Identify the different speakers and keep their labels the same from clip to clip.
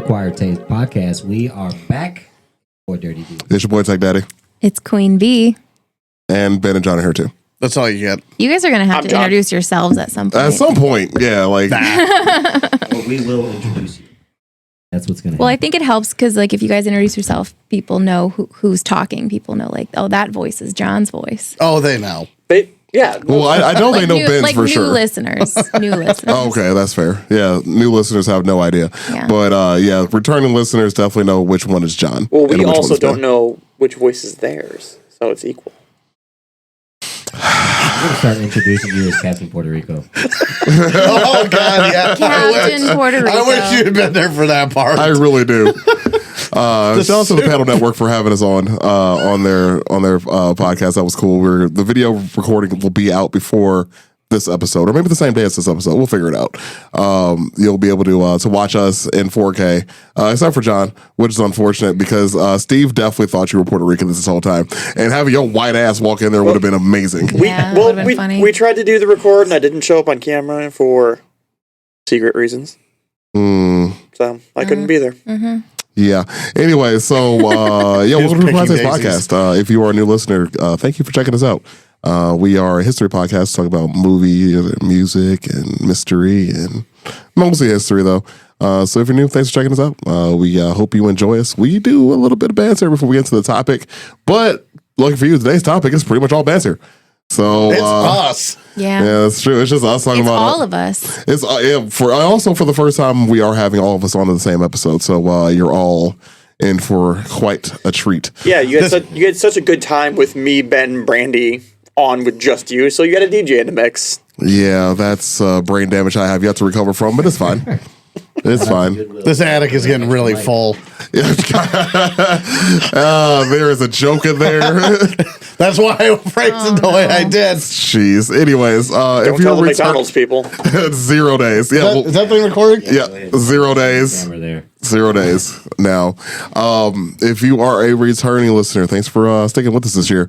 Speaker 1: Acquired Taste Podcast. We are back for Dirty Deeds.
Speaker 2: It's your boy Tech Daddy.
Speaker 3: It's Queen B.
Speaker 2: And Ben and John are here too.
Speaker 4: That's all you get.
Speaker 3: You guys are going to have to introduce yourselves at some point.
Speaker 2: At some point, yeah. Like,
Speaker 1: Well, we will introduce you. That's what's going to happen.
Speaker 3: Well, I think it helps because, like, if you guys introduce yourself, people know who's talking. People know, like, oh, that voice is John's voice.
Speaker 4: Oh, they know.
Speaker 2: well, I know they know Ben's for sure.
Speaker 3: New listeners.
Speaker 2: Oh, okay, that's fair. Yeah, new listeners have no idea.
Speaker 3: Yeah.
Speaker 2: But yeah, returning listeners definitely know which one is John.
Speaker 5: Well,
Speaker 2: and
Speaker 5: we
Speaker 2: which one
Speaker 5: also
Speaker 2: is Ben.
Speaker 5: don't know which voice is theirs, so it's equal.
Speaker 1: I'm going to start introducing you as Captain Puerto Rico.
Speaker 4: Oh, God, yeah.
Speaker 3: Captain Puerto Rico.
Speaker 4: I wish you'd been there for that part.
Speaker 2: I really do. Shout out to the Panel Network for having us on their podcast. That was cool. The video recording will be out before this episode, or maybe the same day as this episode. We'll figure it out. You'll be able to watch us in 4K, except for John, which is unfortunate because Steve definitely thought you were Puerto Rican this whole time, and having your white ass walk in there would have been amazing.
Speaker 5: We tried to do the record, and I didn't show up on camera for secret reasons. So I couldn't be there.
Speaker 3: Mm-hmm.
Speaker 2: Yeah. Anyway, so welcome to the podcast. If you are a new listener, thank you for checking us out. We are a history podcast, talk about movie, music, and mystery, and mostly history, though. So if you're new, thanks for checking us out. We hope you enjoy us. We do a little bit of banter before we get to the topic, but lucky for you, today's topic is pretty much all banter. So
Speaker 4: it's us.
Speaker 3: Yeah,
Speaker 2: that's true. It's just us talking about
Speaker 3: all of us.
Speaker 2: It's for the first time we are having all of us on the same episode. So you're all in for quite a treat.
Speaker 5: Yeah, you had such a good time with me, Ben, Brandy on with just you, so you got a DJ in the mix.
Speaker 2: Yeah, that's brain damage I have yet to recover from, but it's fine. It's fine.
Speaker 4: This attic is getting really full.
Speaker 2: There is a joke in there.
Speaker 4: That's why I phrased it the way I did.
Speaker 2: Jeez. Anyways,
Speaker 5: Don't
Speaker 2: if
Speaker 5: tell
Speaker 2: you're
Speaker 5: the McDonald's people.
Speaker 2: 0 days. Yeah,
Speaker 4: Is that thing recording?
Speaker 2: Yeah, 0 days.
Speaker 1: Camera there.
Speaker 2: 0 days now. If you are a returning listener, thanks for sticking with us this year.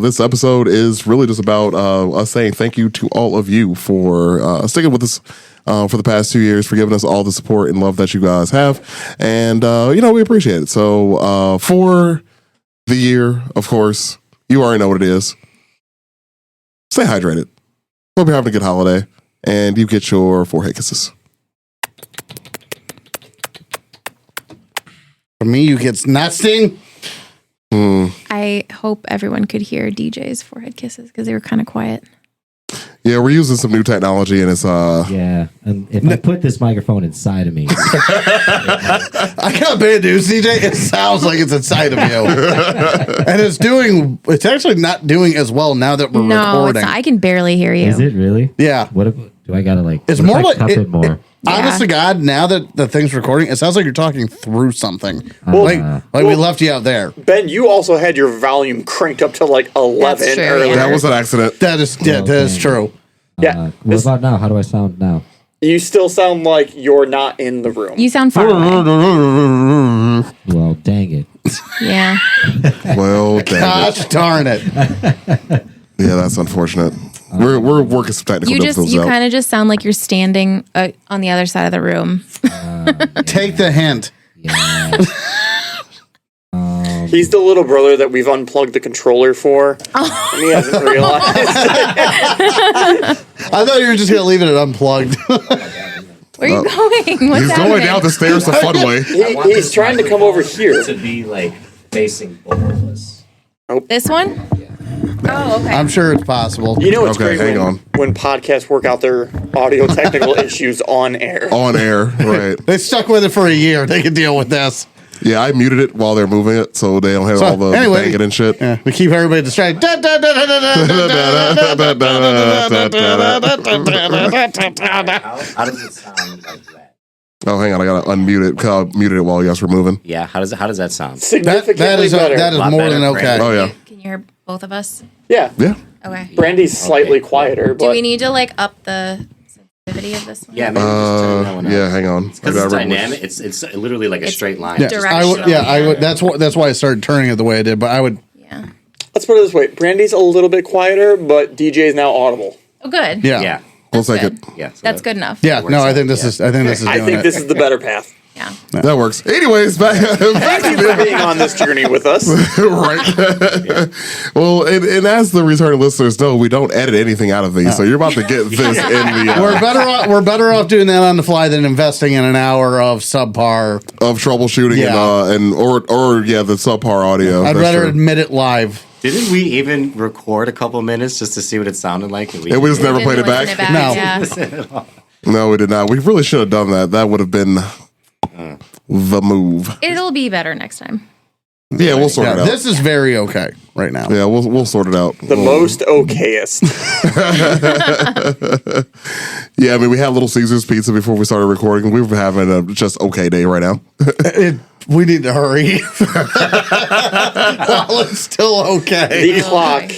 Speaker 2: This episode is really just about us saying thank you to all of you for sticking with us for the past 2 years, for giving us all the support and love that you guys have. And, we appreciate it. So for the year, of course, you already know what it is. Stay hydrated. Hope you're having a good holiday. And you get your forehead kisses.
Speaker 4: For me, you get nesting.
Speaker 3: I hope everyone could hear DJ's forehead kisses because they were kind of quiet.
Speaker 2: Yeah, we're using some new technology, and it's
Speaker 1: Yeah, and if I put this microphone inside of me,
Speaker 4: I got bad news, DJ. It sounds like it's inside of you, and it's actually not doing as well now that we're recording.
Speaker 3: I can barely hear you.
Speaker 1: is it really?
Speaker 4: Yeah.
Speaker 1: What if do I gotta like?
Speaker 4: It's
Speaker 1: what if
Speaker 4: more
Speaker 1: I
Speaker 4: like
Speaker 1: cup it more.
Speaker 4: Honest to God, now that the thing's recording, it sounds like you're talking through something.
Speaker 1: Well,
Speaker 4: we left you out there.
Speaker 5: Ben, you also had your volume cranked up to like 11
Speaker 3: That's true,
Speaker 5: earlier.
Speaker 3: yeah.
Speaker 2: that was an accident.
Speaker 4: That is that is true.
Speaker 5: Yeah.
Speaker 1: What about now? How do I sound now?
Speaker 5: You still sound like you're not in the room.
Speaker 3: You sound far away.
Speaker 1: Well, dang it.
Speaker 3: Yeah.
Speaker 2: Well, damn it.
Speaker 4: Gosh darn it!
Speaker 2: Yeah, that's unfortunate. We're working some technical difficulties
Speaker 3: You
Speaker 2: out.
Speaker 3: kind of just sound like you're standing on the other side of the room.
Speaker 4: Take the hint.
Speaker 1: Yeah.
Speaker 5: He's the little brother that we've unplugged the controller for, and he hasn't realized.
Speaker 4: I thought you were just gonna leave it unplugged.
Speaker 3: Where are you going? What's
Speaker 2: He's going down the stairs the fun way.
Speaker 5: He's trying to come over here.
Speaker 1: to be like facing both of us.
Speaker 3: This one? Oh, okay.
Speaker 4: I'm sure it's possible.
Speaker 5: You know it's
Speaker 2: Okay,
Speaker 5: great
Speaker 2: hang on.
Speaker 5: when podcasts work out their audio technical issues on air.
Speaker 2: On air, right.
Speaker 4: They stuck with it for a year. They can deal with this.
Speaker 2: Yeah, I muted it while they're moving it so they don't have all the banging and shit.
Speaker 4: Yeah, we keep everybody distracted.
Speaker 6: How does it sound like that?
Speaker 2: Oh, hang on, I gotta unmute it. 'Cause I muted it while you guys were moving.
Speaker 6: Yeah, how does that sound?
Speaker 5: Significantly better.
Speaker 4: That is
Speaker 6: Lot
Speaker 4: more
Speaker 6: better,
Speaker 4: than okay.
Speaker 6: Brandon.
Speaker 2: Oh yeah,
Speaker 3: Can you hear both of us?
Speaker 5: Yeah.
Speaker 2: yeah.
Speaker 3: Okay.
Speaker 5: Brandy's slightly quieter,
Speaker 3: Do
Speaker 5: but
Speaker 3: we need to like up the sensitivity of this one?
Speaker 6: Yeah, maybe just turn that one up.
Speaker 2: Yeah, hang on.
Speaker 6: Because it's dynamic. It's literally like a straight line.
Speaker 4: Yeah, I would. Yeah, I would. That's why I started turning it the way I did. But I would.
Speaker 3: Yeah.
Speaker 5: let's put it this way. Brandy's a little bit quieter, but DJ is now audible.
Speaker 3: Oh, good.
Speaker 4: Yeah.
Speaker 6: Yeah.
Speaker 2: We'll take it.
Speaker 3: Good.
Speaker 6: Yeah. So
Speaker 3: That's good enough.
Speaker 4: Yeah. No, I think this is. I think this is.
Speaker 5: I
Speaker 4: doing
Speaker 5: think
Speaker 4: it.
Speaker 5: this is the better path.
Speaker 3: Yeah.
Speaker 2: That works. Anyways, back
Speaker 5: Thank you for being on this journey with us.
Speaker 2: right. Well, and as the returning listeners know, we don't edit anything out of these, so you're about to get this in the
Speaker 4: We're better off doing that on the fly than investing in an hour of subpar
Speaker 2: of troubleshooting and the subpar audio.
Speaker 4: I'd
Speaker 2: That's
Speaker 4: rather
Speaker 2: true.
Speaker 4: admit it live.
Speaker 6: Didn't we even record a couple minutes just to see what it sounded like?
Speaker 2: And we just never played it back.
Speaker 4: No.
Speaker 3: Yeah.
Speaker 2: No, we did not. We really should have done that. That would have been the move.
Speaker 3: It'll be better next time.
Speaker 2: Yeah, we'll sort it out.
Speaker 4: This is very okay right now.
Speaker 2: Yeah, we'll sort it out.
Speaker 5: The most okayest.
Speaker 2: Yeah, I mean, we had Little Caesars pizza before we started recording. We were having a just okay day right now.
Speaker 4: We need to hurry while it's still okay.
Speaker 5: The clock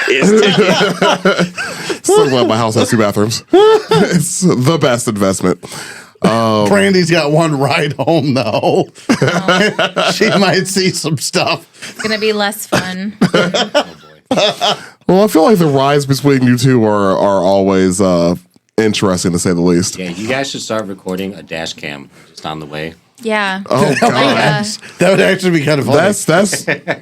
Speaker 5: is ticking.
Speaker 2: So glad my house has 2 bathrooms. It's the best investment.
Speaker 4: Brandy's got one ride home though. She might see some stuff.
Speaker 3: It's gonna be less fun.
Speaker 2: Well, I feel like the rides between you two are always interesting, to say the least.
Speaker 6: Yeah, you guys should start recording a dash cam just on the way.
Speaker 3: Yeah.
Speaker 2: Oh, God.
Speaker 4: That would actually be kind of funny.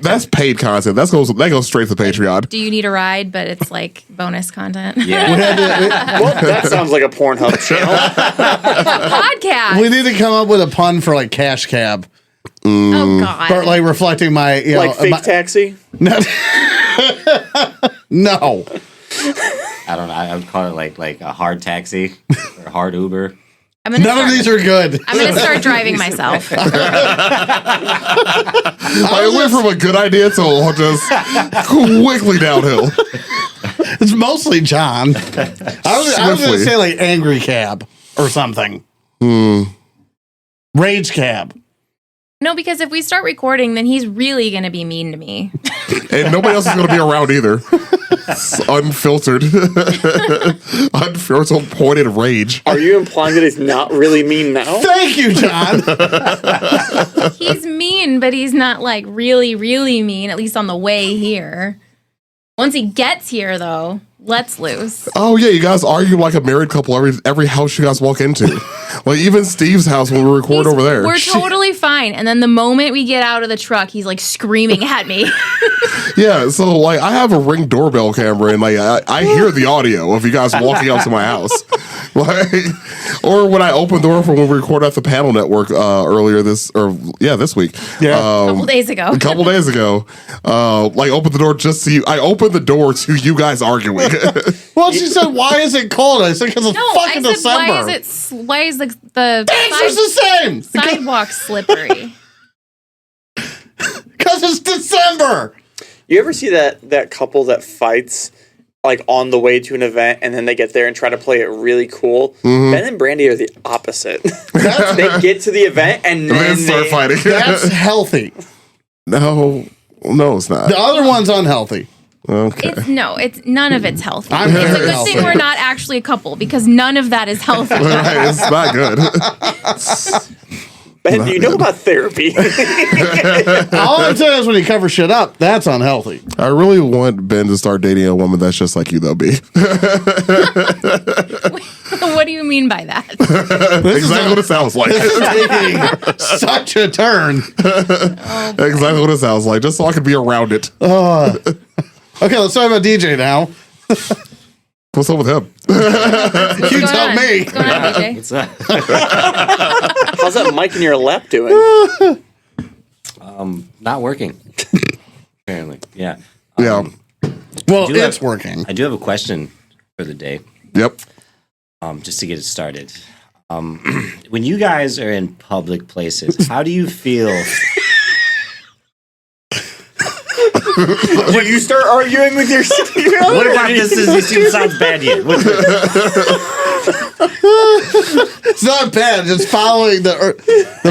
Speaker 2: That's paid content. That goes straight to Patreon.
Speaker 3: Do you need a ride? But it's like bonus content.
Speaker 6: Yeah.
Speaker 5: Well, that sounds like a Pornhub channel.
Speaker 3: Podcast.
Speaker 4: We need to come up with a pun for like cash cab.
Speaker 3: Oh God.
Speaker 4: But like reflecting my
Speaker 5: Like fake taxi?
Speaker 4: No.
Speaker 6: I don't know. I would call it like a hard taxi or a hard Uber.
Speaker 4: None of these are good.
Speaker 3: I'm gonna start driving myself.
Speaker 2: I went from a good idea to just quickly downhill.
Speaker 4: It's mostly John. I was going to
Speaker 2: Swiftly.
Speaker 4: say like angry cab or something. Rage cab.
Speaker 3: No, because if we start recording, then he's really gonna be mean to me.
Speaker 2: And nobody else is going to be around either. It's unfiltered. Unfiltered, pointed rage.
Speaker 5: Are you implying that he's not really mean now?
Speaker 4: Thank you, John.
Speaker 3: He's mean, but he's not like really, really mean. At least on the way here. Once he gets here, though, let's loose.
Speaker 2: Oh yeah, you guys argue like a married couple every house you guys walk into. Like even Steve's house when we record over there.
Speaker 3: We're totally fine. And then the moment we get out of the truck, he's like screaming at me.
Speaker 2: Yeah, so like I have a Ring doorbell camera and like I hear the audio of you guys walking up to my house. Like, or when I open the door for when we record at the Panel Network this week.
Speaker 4: Yeah.
Speaker 3: A couple days ago.
Speaker 2: A couple days ago, like opened the door just to you. I opened the door to you guys arguing.
Speaker 4: Well, she said, "Why is it cold?" I said, "Because it's
Speaker 3: No,
Speaker 4: fucking
Speaker 3: I said,
Speaker 4: December."
Speaker 3: why is the
Speaker 4: Answer's the same.
Speaker 3: sidewalk slippery?
Speaker 4: Because it's December.
Speaker 5: You ever see that couple that fights like on the way to an event and then they get there and try to play it really cool? Ben and Brandy are the opposite. They get to the event and then
Speaker 2: start fighting.
Speaker 4: That's healthy.
Speaker 2: No, it's not.
Speaker 4: The other one's unhealthy.
Speaker 2: Okay.
Speaker 3: It's none of it's healthy.
Speaker 4: I'm
Speaker 3: It's a
Speaker 4: very
Speaker 3: good
Speaker 4: healthy.
Speaker 3: thing we're not actually a couple because none of that is healthy.
Speaker 2: Right, it's not good.
Speaker 5: Ben, do you know about therapy?
Speaker 4: All I'm saying is when you cover shit up, that's unhealthy.
Speaker 2: I really want Ben to start dating a woman that's just like you, though, B.
Speaker 3: What do you mean by that?
Speaker 2: Exactly what it sounds like.
Speaker 4: Taking such a turn.
Speaker 2: Exactly what it sounds like, just so I could be around it.
Speaker 4: Okay, let's talk about DJ now.
Speaker 2: What's up with him?
Speaker 4: You tell me.
Speaker 3: What's going on, DJ?
Speaker 6: It's not,
Speaker 5: How's that mic in your lap doing?
Speaker 6: not working. Apparently, yeah.
Speaker 2: Yeah.
Speaker 4: Well,
Speaker 6: do
Speaker 4: it's
Speaker 6: have-
Speaker 4: working.
Speaker 6: I do have a question for the day.
Speaker 2: Yep.
Speaker 6: Just to get it started. When you guys are in public places, how do you feel?
Speaker 5: When you start arguing with your
Speaker 6: What about this? This sounds bad yet.
Speaker 4: It's not bad. Just following the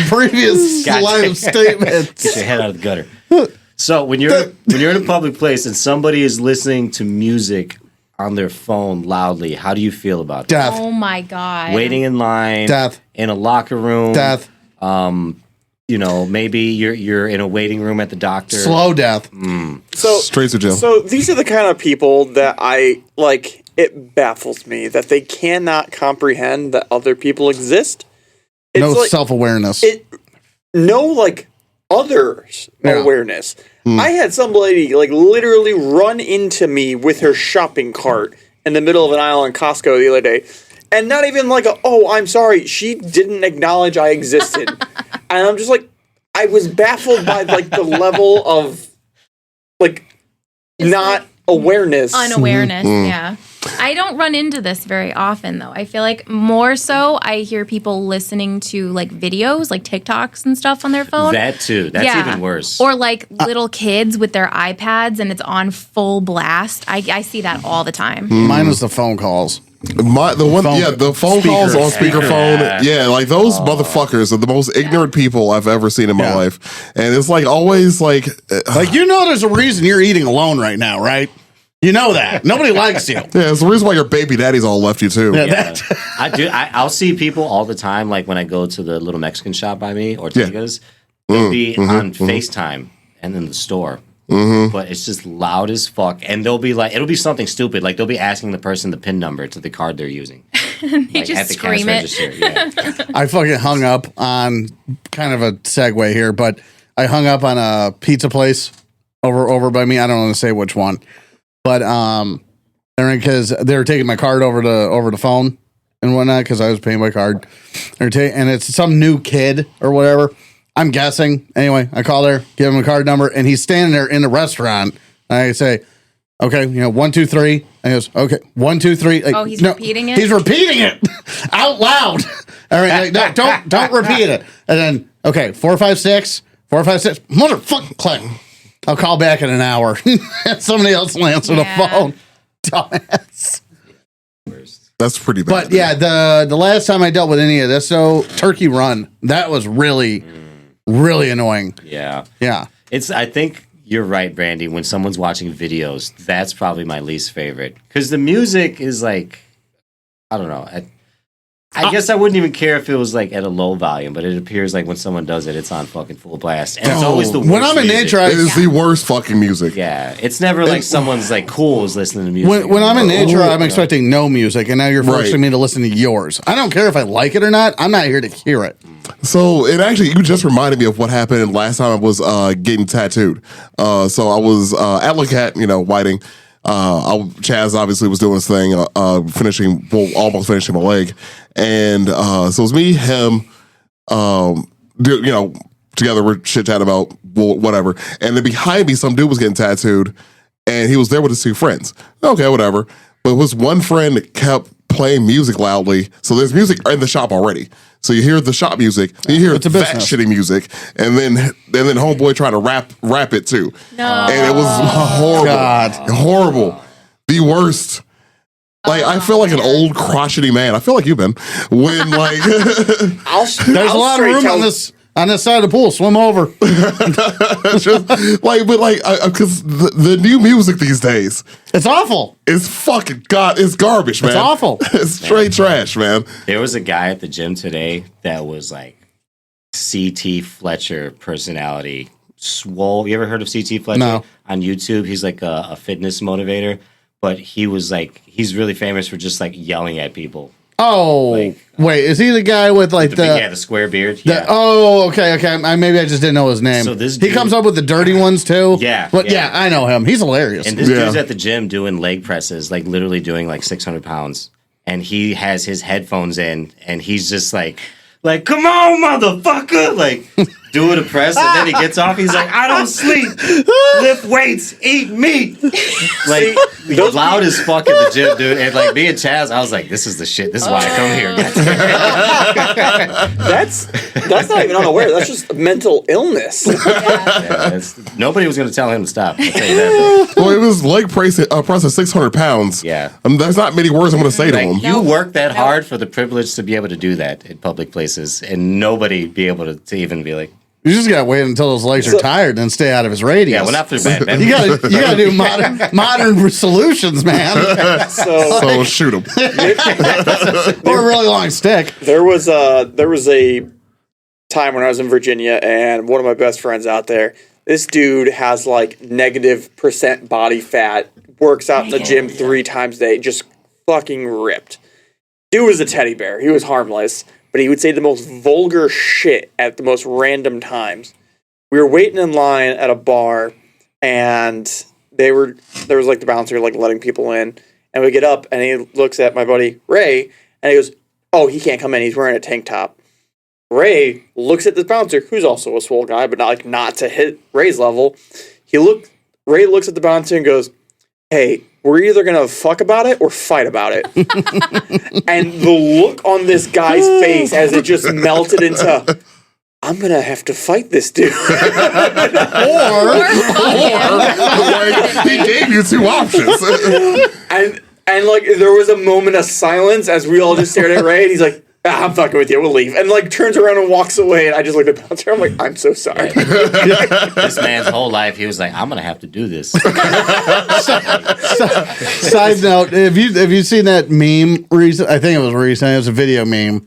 Speaker 4: previous
Speaker 6: Gotcha.
Speaker 4: line of statements.
Speaker 6: Get your head out of the gutter. So when you're in a public place and somebody is listening to music on their phone loudly, how do you feel about that?
Speaker 4: Death.
Speaker 3: Oh my God.
Speaker 6: Waiting in line,
Speaker 4: Death.
Speaker 6: in a locker room,
Speaker 4: Death.
Speaker 6: You know, maybe you're in a waiting room at the doctor.
Speaker 4: Slow death.
Speaker 5: So
Speaker 2: Straight to jail.
Speaker 5: So these are the kind of people that I like. It baffles me that they cannot comprehend that other people exist.
Speaker 4: no
Speaker 5: like,
Speaker 4: self-awareness.
Speaker 5: No, like, others awareness. I had some lady, like, literally run into me with her shopping cart in the middle of an aisle in Costco the other day. And not even like I'm sorry. She didn't acknowledge I existed. And I'm just like, I was baffled by, like, the level of, like,
Speaker 3: Just
Speaker 5: not
Speaker 3: like
Speaker 5: awareness.
Speaker 3: Unawareness, yeah. I don't run into this very often, though. I feel like more so I hear people listening to, like, videos, like TikToks and stuff on their phone.
Speaker 6: That too. That's even worse.
Speaker 3: Or, like, little kids with their iPads and it's on full blast. I see that all the time.
Speaker 4: Mine was the phone calls.
Speaker 2: The phone calls on speakerphone. Yeah, like those motherfuckers are the most ignorant people I've ever seen in my life. And it's like always like
Speaker 4: there's a reason you're eating alone right now, right? You know that. Nobody likes you.
Speaker 2: Yeah, it's the reason why your baby daddies all left you too.
Speaker 6: Yeah. I'll see people all the time, like when I go to the little Mexican shop by me, Ortega's, they'll be on FaceTime and in the store. But it's just loud as fuck. And they'll be like, it'll be something stupid. Like they'll be asking the person the PIN number to the card they're using.
Speaker 3: They just scream it.
Speaker 6: Yeah.
Speaker 4: I fucking hung up on kind of a segue here, but I hung up on a pizza place over by me. I don't want to say which one. But because they were taking my card over the phone and whatnot, because I was paying by card, and it's some new kid or whatever. I'm guessing. Anyway, I call there, give him a card number, and he's standing there in the restaurant. And I say, okay, 1, 2, 3. And he goes, okay, 1, 2, 3. Like,
Speaker 3: he's repeating it?
Speaker 4: He's repeating it out loud. All right, like, no, don't repeat it. And then, okay, 4, 5, 6, 4, 5, 6. Motherfucking click. I'll call back in an hour. Somebody else will answer the phone. Dumbass.
Speaker 2: That's pretty bad.
Speaker 4: But yeah, the last time I dealt with any of this, Turkey Run, that was really annoying.
Speaker 6: Yeah.
Speaker 4: Yeah.
Speaker 6: I think you're right, Brandy. When someone's watching videos, that's probably my least favorite. Because the music is like, I don't know. I guess I wouldn't even care if it was like at a low volume, but it appears like when someone does it, it's on fucking full blast. And it's always the worst
Speaker 4: when I'm in
Speaker 6: music.
Speaker 4: nature,
Speaker 2: it is the worst fucking music.
Speaker 6: Yeah. It's never like someone's like cool is listening to music.
Speaker 4: when I'm in nature, I'm expecting no music, and now you're forcing me to listen to yours. I don't care if I like it or not. I'm not here to hear it.
Speaker 2: So you just reminded me of what happened last time I was getting tattooed. So I was at Lacat, whiting. Chaz obviously was doing his thing, almost finishing my leg. And so it was me, him, together we're chit-chatting about whatever. And then behind me, some dude was getting tattooed, and he was there with his 2 friends. Okay, whatever. But his one friend kept playing music loudly. So there's music in the shop already. So you hear the shop music, and you hear that shitty music, and then homeboy trying to rap it too.
Speaker 3: No.
Speaker 2: And it was horrible. Horrible. The worst. Like, I feel like an old crotchety man. I feel like you've been. When, like...
Speaker 4: There's a lot of room on this side of the pool. Swim over.
Speaker 2: Because the new music these days...
Speaker 4: It's awful.
Speaker 2: It's fucking it's garbage, man.
Speaker 4: It's awful.
Speaker 2: It's straight trash, man.
Speaker 6: There was a guy at the gym today that was like C.T. Fletcher personality. Swole. You ever heard of C.T. Fletcher?
Speaker 4: No.
Speaker 6: On YouTube, he's like a fitness motivator, but he's really famous for just like yelling at people.
Speaker 4: Oh, wait, is he the guy with like
Speaker 6: the square beard? Yeah.
Speaker 4: Okay. Maybe I just didn't know his name.
Speaker 6: So
Speaker 4: he comes up with the dirty ones too.
Speaker 6: Yeah.
Speaker 4: But yeah, I know him. He's hilarious.
Speaker 6: And this dude's at the gym doing leg presses, like literally doing like 600 pounds. And he has his headphones in, and he's just like, come on, motherfucker! Like, doing a press, and then he gets off. He's like, I don't sleep, lift weights, eat meat. Like, loud as fuck at the gym, dude. And like me and Chaz, I was like, this is the shit. This is why I come here.
Speaker 5: That's not even unaware. That's just mental illness.
Speaker 6: Nobody was going to tell him to stop. I'll tell you that.
Speaker 2: Well, it was leg press at 600 pounds.
Speaker 6: Yeah.
Speaker 2: There's not many words I'm going to say to him.
Speaker 6: You work that hard for the privilege to be able to do that in public places, and nobody be able to even be like,
Speaker 4: you just gotta wait until those legs are tired and then stay out of his radius.
Speaker 6: yeah, well, not for bad.
Speaker 4: You gotta do modern solutions, man.
Speaker 2: So shoot him.
Speaker 4: Or a really long stick.
Speaker 5: There was a time when I was in Virginia, and one of my best friends out there, this dude has like -% body fat, works out in the gym 3 times a day, just fucking ripped. Dude was a teddy bear. He was harmless. but he would say the most vulgar shit at the most random times. We were waiting in line at a bar, and there was like the bouncer like letting people in, and we get up, and he looks at my buddy Ray, and he goes, "Oh, he can't come in. He's wearing a tank top." Ray looks at this bouncer, who's also a swole guy, but not to hit Ray's level. Ray looks at the bouncer and goes, "Hey, we're either gonna fuck about it or fight about it." And the look on this guy's face as it just melted into, "I'm gonna have to fight this dude."
Speaker 2: Like, he gave you two options.
Speaker 5: and like there was a moment of silence as we all just stared at Ray, and he's like, "I'm fucking with you, we'll leave," and like turns around and walks away, and I just look at the bouncer, I'm like, "I'm so sorry."
Speaker 6: This man's whole life, he was like, I'm gonna have to do this.
Speaker 4: Side note: have you seen that meme? Recent? I think it was recent. It was a video meme,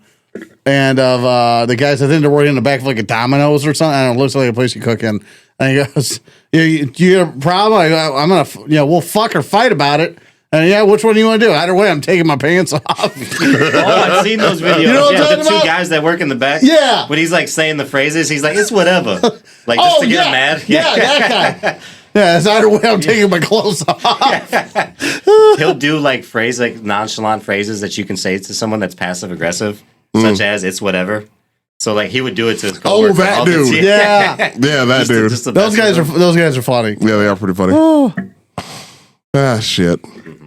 Speaker 4: and of the guys. I think they're working in the back of like a Domino's or something. I don't know. It looks like a place you cook in. And he goes, "You have a problem? I'm gonna, we'll fuck or fight about it." And yeah, which one do you want to do? Either way, I'm taking my pants off.
Speaker 6: Oh, I've seen those videos.
Speaker 4: You know what I'm
Speaker 6: yeah, the
Speaker 4: talking
Speaker 6: two
Speaker 4: about?
Speaker 6: guys that work in the back.
Speaker 4: Yeah.
Speaker 6: When he's like saying the phrases, he's like, "It's whatever." Like just to get him mad.
Speaker 4: Yeah, that guy. Yeah, it's either way, I'm taking my clothes off.
Speaker 6: He'll do like nonchalant phrases that you can say to someone that's passive aggressive, such as "It's whatever." So like he would do it to his coworker.
Speaker 2: that dude.
Speaker 4: Yeah.
Speaker 2: Yeah, that dude.
Speaker 4: Those guys are funny.
Speaker 2: Yeah, they are pretty funny. Ah, shit.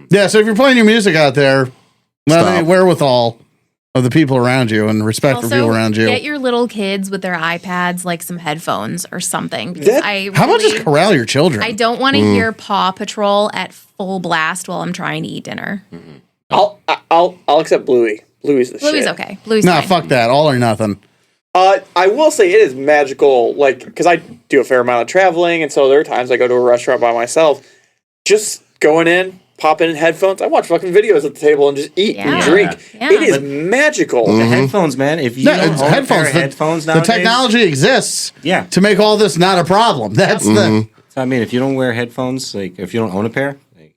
Speaker 4: Yeah, so if you're playing your music out there, have any wherewithal of the people around you and respect for people around you.
Speaker 3: Get your little kids with their iPads, like some headphones or something. Because
Speaker 4: How about just corral your children?
Speaker 3: I don't want to hear Paw Patrol at full blast while I'm trying to eat dinner.
Speaker 5: I'll accept Bluey. Bluey's the shit.
Speaker 3: Bluey's okay. Bluey's
Speaker 4: Nah,
Speaker 3: fine.
Speaker 4: fuck that. All or nothing.
Speaker 5: I will say it is magical, like, because I do a fair amount of traveling, and so there are times I go to a restaurant by myself. Just going in, popping in headphones, I watch fucking videos at the table and just eat and
Speaker 3: Yeah.
Speaker 5: drink.
Speaker 3: Yeah.
Speaker 5: It is magical.
Speaker 6: The headphones, man. If you don't own a pair of headphones
Speaker 4: The
Speaker 6: nowadays,
Speaker 4: technology exists
Speaker 6: Yeah.
Speaker 4: to make all this not a problem. That's the...
Speaker 6: I mean, if you don't wear headphones, like if you don't own a pair, like,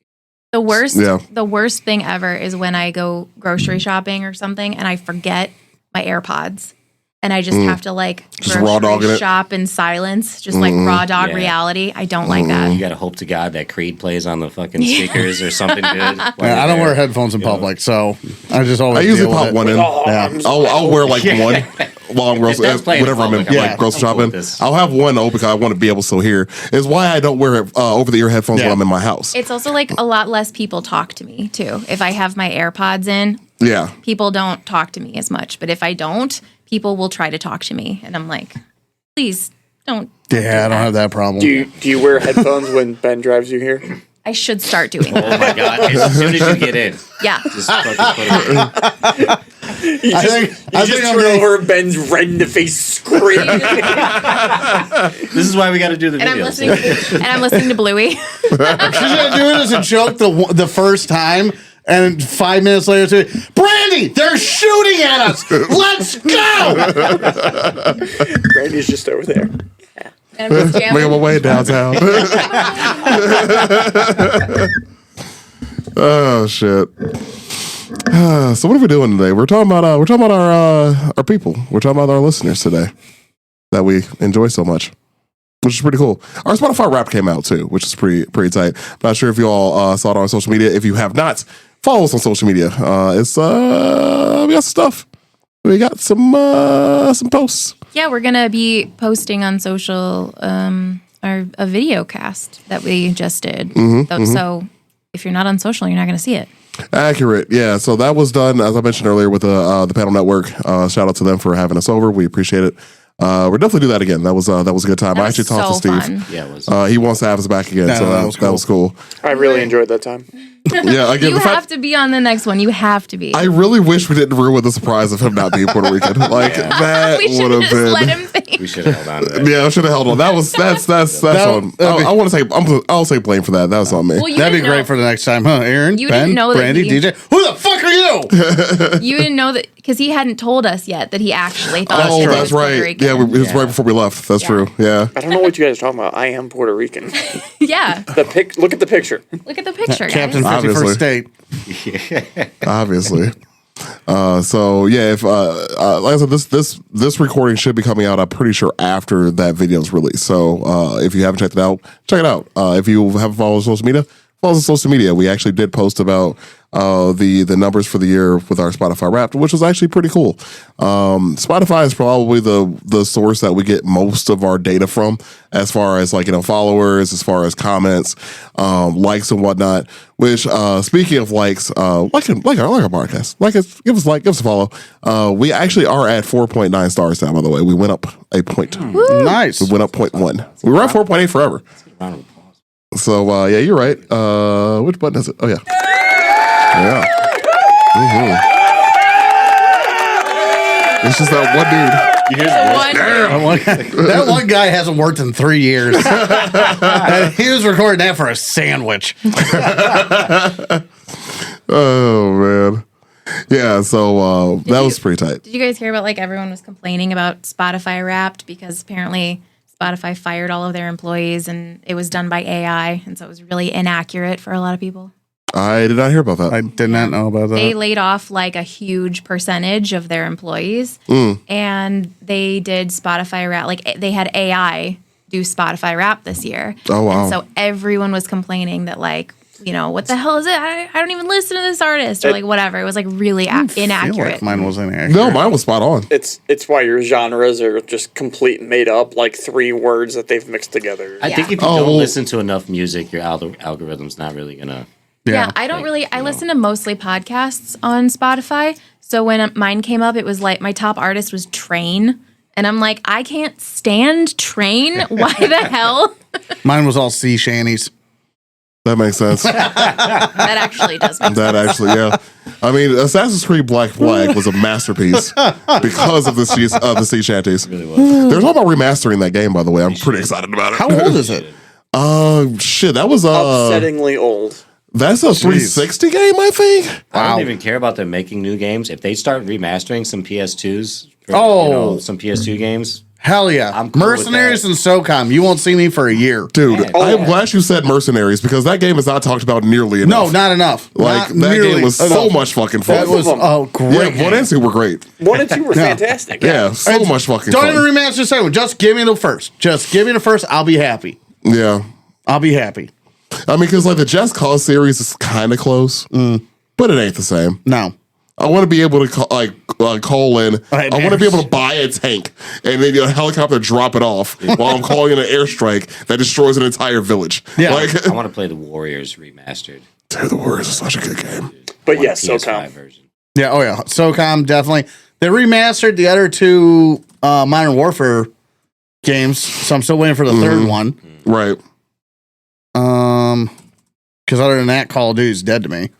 Speaker 3: The worst,
Speaker 2: Yeah.
Speaker 3: the worst thing ever is when I go grocery shopping or something and I forget my AirPods. And I just have to like
Speaker 2: Just raw dogging it.
Speaker 3: shop in silence, just like raw dog
Speaker 6: Yeah.
Speaker 3: reality. I don't like that.
Speaker 6: you gotta hope to God that Creed plays on the fucking speakers or something good.
Speaker 4: Yeah, I don't wear headphones in public, so I just always
Speaker 2: I usually
Speaker 4: deal with
Speaker 2: pop
Speaker 4: it.
Speaker 2: one in.
Speaker 4: Yeah.
Speaker 2: I'll wear like one while I'm grocery,
Speaker 6: that's playing
Speaker 2: whenever I'm in
Speaker 6: public, I'm
Speaker 2: like grocery
Speaker 6: I'm cool
Speaker 2: shopping.
Speaker 6: with this.
Speaker 2: I'll have one open because I want to be able to still hear. Is why I don't wear over the ear headphones
Speaker 4: Yeah.
Speaker 2: when I'm in my house.
Speaker 3: It's also like a lot less people talk to me too. If I have my AirPods in,
Speaker 2: Yeah,
Speaker 3: people don't talk to me as much. But if I don't, people will try to talk to me. And I'm like, please don't.
Speaker 4: Yeah, I don't have that problem.
Speaker 5: Do you wear headphones when Ben drives you here?
Speaker 3: I should start doing
Speaker 6: Oh
Speaker 3: that.
Speaker 6: my God! As soon as you get in,
Speaker 3: Yeah.
Speaker 6: just fucking put it in.
Speaker 4: I think I'm
Speaker 5: turn
Speaker 4: gonna-
Speaker 5: over and Ben's red in the face screaming.
Speaker 6: This is why we got to do the
Speaker 3: And I'm
Speaker 6: videos.
Speaker 3: listening to Bluey.
Speaker 4: She's gonna do it as a joke the first time, and 5 minutes later, say, Brandy, they're shooting at us. Let's go.
Speaker 5: Randy's just over there.
Speaker 3: And I'm just jamming.
Speaker 2: making my way downtown. Oh shit. So what are we doing today? We're talking about our people. We're talking about our listeners today that we enjoy so much, which is pretty cool. Our Spotify Wrapped came out too, which is pretty tight. Not sure if you all saw it on social media. If you have not, follow us on social media. It's we got some stuff. We got some posts.
Speaker 3: Yeah, we're gonna be posting on social a video cast that we just did. So if you're not on social, you're not gonna see it.
Speaker 2: Accurate, yeah. So that was done, as I mentioned earlier, with the Panel Network. Shout out to them for having us over. We appreciate it. We'll definitely do that again. That was a good time. I
Speaker 3: That
Speaker 2: actually
Speaker 3: was
Speaker 2: talked to
Speaker 3: so
Speaker 2: Steve.
Speaker 3: fun.
Speaker 6: Yeah, it was.
Speaker 2: He wants to have us back again, so that was cool.
Speaker 5: I really enjoyed that time.
Speaker 2: Yeah, again,
Speaker 3: You
Speaker 2: the fact
Speaker 3: have to be on the next one. You have to be.
Speaker 2: I really wish we didn't ruin the surprise of him not being Puerto Rican. Like that
Speaker 3: we should
Speaker 2: would
Speaker 3: have
Speaker 2: have
Speaker 3: just let
Speaker 2: been.
Speaker 3: him think.
Speaker 6: We should have held on to that.
Speaker 2: Yeah, I should have held on. That's on. I want to say I'll say blame for that. That was on me.
Speaker 3: Well, you
Speaker 4: That'd be
Speaker 3: didn't
Speaker 4: great
Speaker 3: know-
Speaker 4: for the next time, huh? Aaron,
Speaker 3: You
Speaker 4: Ben,
Speaker 3: didn't know that
Speaker 4: Brandy,
Speaker 3: he-
Speaker 4: DJ. Who the fuck are you?
Speaker 3: You didn't know that because he hadn't told us yet that he actually thought
Speaker 2: Oh,
Speaker 3: he was
Speaker 2: that's
Speaker 3: Puerto
Speaker 2: right.
Speaker 3: Rican.
Speaker 2: Yeah, it was right before we left. That's
Speaker 3: Yeah.
Speaker 2: true. Yeah.
Speaker 5: I don't know what you guys are talking about. I am Puerto Rican.
Speaker 3: Yeah.
Speaker 5: Look at the picture.
Speaker 3: Look at the picture,
Speaker 4: Captain
Speaker 3: guys.
Speaker 4: 51st
Speaker 2: Obviously.
Speaker 4: State.
Speaker 2: Obviously. So yeah, if like I said, this recording should be coming out, I'm pretty sure, after that video's released. So if you haven't checked it out, check it out. If you haven't followed us on social media, follow us on social media. We actually did post about the numbers for the year with our Spotify Wrapped, which was actually pretty cool. Spotify is probably the source that we get most of our data from, as far as followers, as far as comments, likes and whatnot. Which speaking of likes, like our podcast, give us a follow. We actually are at 4.9 stars now. By the way, we went up a point.
Speaker 4: Nice.
Speaker 2: We went up 0.1. We were at 4.8 forever.
Speaker 6: Round of applause.
Speaker 2: So yeah, you're right. Which button is it? Oh yeah. Yeah. It's just that one dude.
Speaker 4: That one guy hasn't worked in 3 years. And he was recording that for a sandwich.
Speaker 2: Oh man. Yeah, so that was pretty tight.
Speaker 3: Did you guys hear about everyone was complaining about Spotify Wrapped because apparently Spotify fired all of their employees and it was done by AI, and so it was really inaccurate for a lot of people.
Speaker 2: I did not hear about that.
Speaker 4: I did not know about that.
Speaker 3: They laid off a huge percentage of their employees, and they did Spotify Wrap. They had AI do Spotify Wrap this year.
Speaker 2: Oh wow!
Speaker 3: And so everyone was complaining that what the hell is it? I don't even listen to this artist or whatever. It was really
Speaker 4: I feel
Speaker 3: inaccurate.
Speaker 4: like mine was inaccurate.
Speaker 2: No, mine was spot on.
Speaker 5: It's why your genres are just complete made up, 3 words that they've mixed together.
Speaker 6: I think if you don't listen to enough music, your algorithm's not really gonna.
Speaker 3: Yeah, I don't really. I listen to mostly podcasts on Spotify. So when mine came up, it was my top artist was Train, and I'm like, I can't stand Train. Why the hell?
Speaker 4: Mine was all sea shanties.
Speaker 2: That makes sense.
Speaker 3: That actually does make sense.
Speaker 2: That actually, yeah. I mean, Assassin's Creed Black Flag was a masterpiece because of the sea shanties.
Speaker 6: It really was.
Speaker 2: They're talking about remastering that game, by the way. I'm pretty excited about it.
Speaker 4: How old is it?
Speaker 2: Shit, that was
Speaker 5: Upsettingly old.
Speaker 2: That's a 360 game, I think.
Speaker 6: I
Speaker 4: Wow.
Speaker 6: don't even care about them making new games. If they start remastering some PS2s, for, some PS2 games,
Speaker 4: Hell yeah.
Speaker 6: I'm cool with
Speaker 4: Mercenaries
Speaker 6: that.
Speaker 4: and SOCOM. You won't see me for a year.
Speaker 2: Dude,
Speaker 6: Man.
Speaker 2: I'm glad you said Mercenaries because that game is not talked about nearly enough.
Speaker 4: No, not enough.
Speaker 2: Like,
Speaker 4: Not
Speaker 2: that
Speaker 4: nearly
Speaker 2: game was so
Speaker 4: enough.
Speaker 2: much fucking fun.
Speaker 4: That was great.
Speaker 2: Yeah, 1 and 2 were great.
Speaker 5: 1 and 2 were fantastic.
Speaker 2: Yeah, so
Speaker 4: And
Speaker 2: much fucking
Speaker 4: Don't
Speaker 2: fun.
Speaker 4: even remaster the second one. Just give me the first. Just give me the first. I'll be happy.
Speaker 2: Yeah.
Speaker 4: I'll be happy.
Speaker 2: I mean, because the Just Cause series is kind of close, but it ain't the same.
Speaker 4: No.
Speaker 2: I want to be able to call in. I want to be able to buy a tank and then a helicopter drop it off while I'm calling in an airstrike that destroys an entire village.
Speaker 4: Yeah.
Speaker 6: I want to play the Warriors remastered.
Speaker 2: Dude, the Warriors is such a good game.
Speaker 5: But
Speaker 6: I want
Speaker 5: yes,
Speaker 6: a PS5
Speaker 5: SOCOM.
Speaker 6: version.
Speaker 4: Yeah, oh yeah. SOCOM, definitely. They remastered the other 2 Modern Warfare games, so I'm still waiting for the third one.
Speaker 2: Right.
Speaker 4: Because other than that, Call of Duty is dead to me.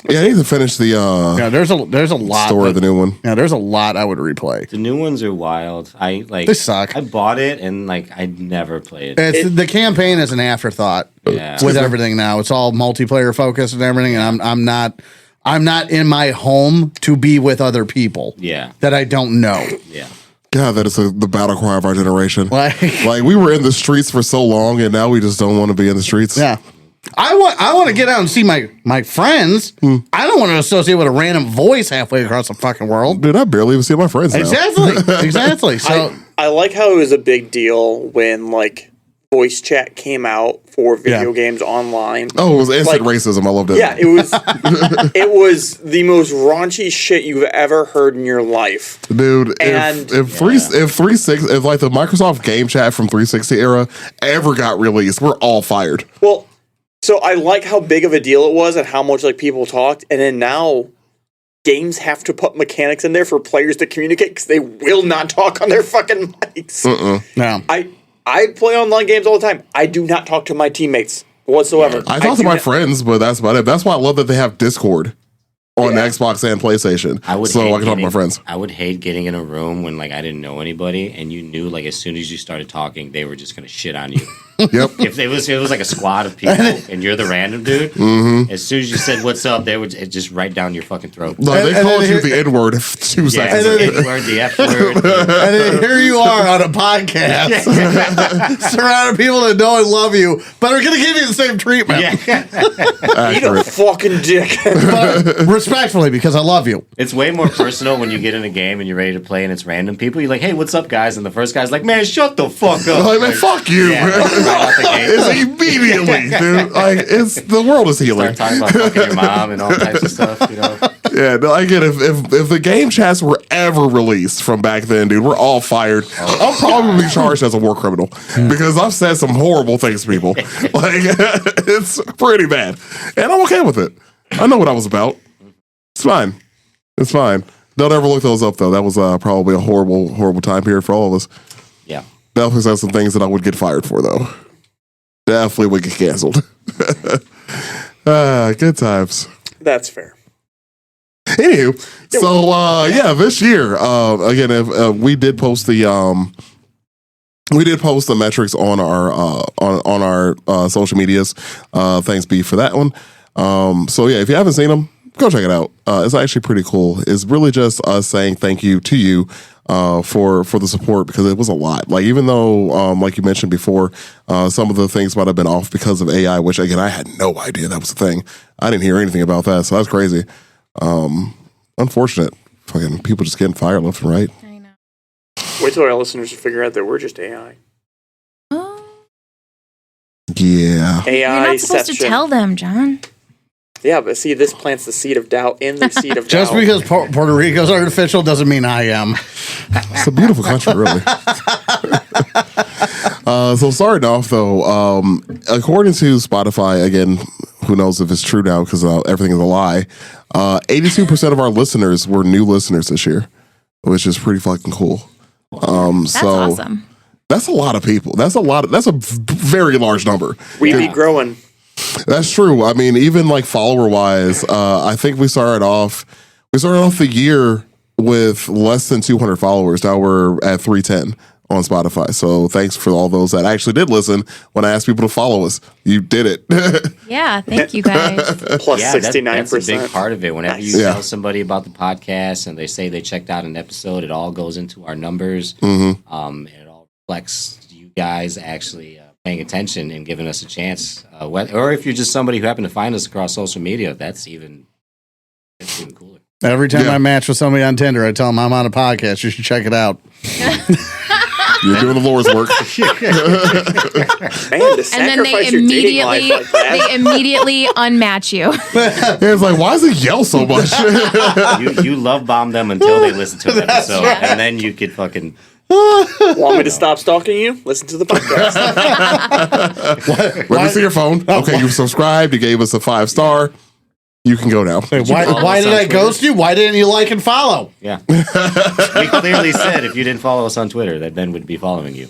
Speaker 2: Yeah, I need to finish the
Speaker 4: Yeah, there's a lot.
Speaker 2: story of the new one.
Speaker 4: Yeah, there's a lot I would replay.
Speaker 6: The new ones are wild.
Speaker 4: They suck.
Speaker 6: I bought it and I never played it.
Speaker 4: It's the campaign is an afterthought
Speaker 6: Yeah.
Speaker 4: with everything now. It's all multiplayer focused and everything, and I'm not in my home to be with other people
Speaker 6: Yeah.
Speaker 4: that I don't know.
Speaker 6: Yeah.
Speaker 2: God, that is the battle cry of our generation.
Speaker 4: Like,
Speaker 2: Like, we were in the streets for so long, and now we just don't want to be in the streets.
Speaker 4: yeah. I want to get out and see my friends. I don't want to associate with a random voice halfway across the fucking world.
Speaker 2: Dude, I barely even see my friends now.
Speaker 4: Exactly. So
Speaker 5: I like how it was a big deal when voice chat came out for video games online.
Speaker 2: Oh, it was instant
Speaker 5: Like-
Speaker 2: racism. I loved it.
Speaker 5: Yeah, it was it was the most raunchy shit you've ever heard in your life.
Speaker 2: Dude,
Speaker 5: And-
Speaker 2: if the Microsoft Game Chat from 360 era ever got released, we're all fired.
Speaker 5: Well, so I like how big of a deal it was and how much people talked, and then now games have to put mechanics in there for players to communicate because they will not talk on their fucking mics.
Speaker 4: no.
Speaker 5: I play online games all the time. I do not talk to my teammates whatsoever.
Speaker 2: I talk to
Speaker 5: do
Speaker 2: my
Speaker 5: not-
Speaker 2: friends, but that's about it. That's why I love that they have Discord on Xbox and PlayStation.
Speaker 6: I would
Speaker 2: so
Speaker 6: hate
Speaker 2: I can talk to my
Speaker 6: getting-
Speaker 2: friends.
Speaker 6: I would hate getting in a room when I didn't know anybody and you knew as soon as you started talking they were just gonna shit on you.
Speaker 2: Yep.
Speaker 6: If it was like a squad of people and you're the random dude, as soon as you said what's up, they would just right down your fucking throat.
Speaker 2: No, they
Speaker 4: And
Speaker 2: called
Speaker 4: then
Speaker 2: you the N word 2
Speaker 6: Yeah,
Speaker 2: seconds.
Speaker 6: the N word, the F word.
Speaker 4: And then here you are on a podcast, surrounded people that know and love you, but are going to give you the same treatment.
Speaker 6: Yeah.
Speaker 5: Eat a fucking dick.
Speaker 4: But respectfully, because I love you.
Speaker 6: It's way more personal when you get in a game and you're ready to play and it's random people. You're like, hey, what's up, guys? And the first guy's like, man, shut the fuck up.
Speaker 2: Like, man, fuck you.
Speaker 6: Yeah, right out the gate.
Speaker 2: It's immediately, dude. Like, it's the world is healing.
Speaker 6: Start talking about fucking your mom and all types of stuff, you know?
Speaker 2: Yeah, no, I get it. If the game chats were ever released from back then, dude, we're all fired. I'll probably be charged as a war criminal because I've said some horrible things to people. Like, it's pretty bad. And I'm okay with it. I know what I was about. It's fine. It's fine. Don't ever look those up, though. That was probably a horrible, horrible time period for all of us.
Speaker 6: Yeah.
Speaker 2: Definitely said some things that I would get fired for, though. Definitely would get canceled. Good times.
Speaker 5: That's fair.
Speaker 2: Anywho, so this year, again, if, we did post the metrics on our social medias. Thanks, B, for that one. So yeah, if you haven't seen them, go check it out. It's actually pretty cool. It's really just us saying thank you to you for the support because it was a lot. Like even though, like you mentioned before, some of the things might have been off because of AI, which again I had no idea that was a thing. I didn't hear anything about that, so that's crazy. Unfortunate. Fucking people just getting fired left and right.
Speaker 3: I know.
Speaker 5: Wait till our listeners figure out that we're just AI.
Speaker 3: Oh,
Speaker 2: Yeah.
Speaker 3: you're
Speaker 5: AI
Speaker 3: not supposed to
Speaker 5: -ception.
Speaker 3: tell them, John.
Speaker 5: Yeah, but see, this plants the seed of doubt in the seed of
Speaker 4: Just
Speaker 5: doubt.
Speaker 4: because Puerto Rico's artificial doesn't mean I am.
Speaker 2: It's a beautiful country, really. So starting off though, according to Spotify, again, who knows if it's true now because everything is a lie. 82% of our listeners were new listeners this year, which is pretty fucking cool.
Speaker 3: That's awesome.
Speaker 2: That's a lot of people. That's a very large number.
Speaker 5: We be growing.
Speaker 2: That's true. I mean, even like follower wise, I think we started off the year with less than 200 followers. Now we're at 310 on Spotify. So thanks for all those that actually did listen when I asked people to follow us. You did it.
Speaker 3: Yeah, thank you guys.
Speaker 5: Plus
Speaker 6: Yeah,
Speaker 5: 69%.
Speaker 6: that's a big part of it. Whenever you
Speaker 2: Yeah.
Speaker 6: tell somebody about the podcast and they say they checked out an episode, it all goes into our numbers.
Speaker 2: Mm-hmm.
Speaker 6: And it all reflects you guys actually paying attention and giving us a chance. Or if you're just somebody who happened to find us across social media, that's even cooler.
Speaker 4: Every time
Speaker 2: Yeah.
Speaker 4: I match with somebody on Tinder, I tell them I'm on a podcast. You should check it out.
Speaker 2: You're doing the Lord's work.
Speaker 5: Man, to
Speaker 3: And then they
Speaker 5: sacrifice your dating life
Speaker 3: immediately
Speaker 5: like that.
Speaker 3: they immediately unmatch you.
Speaker 2: It's like, why does it yell so much?
Speaker 6: You love bomb them until they listen to an episode, and then you could fucking.
Speaker 5: Want me to stop stalking you? Listen to the podcast.
Speaker 2: Let me see your phone. Okay, you subscribed. You gave us a 5-star. You can go now.
Speaker 4: Why
Speaker 6: follow us
Speaker 4: did
Speaker 6: on
Speaker 4: I
Speaker 6: Twitter?
Speaker 4: ghost you? Why didn't you like and follow?
Speaker 6: Yeah. We clearly said if you didn't follow us on Twitter, that Ben would be following you.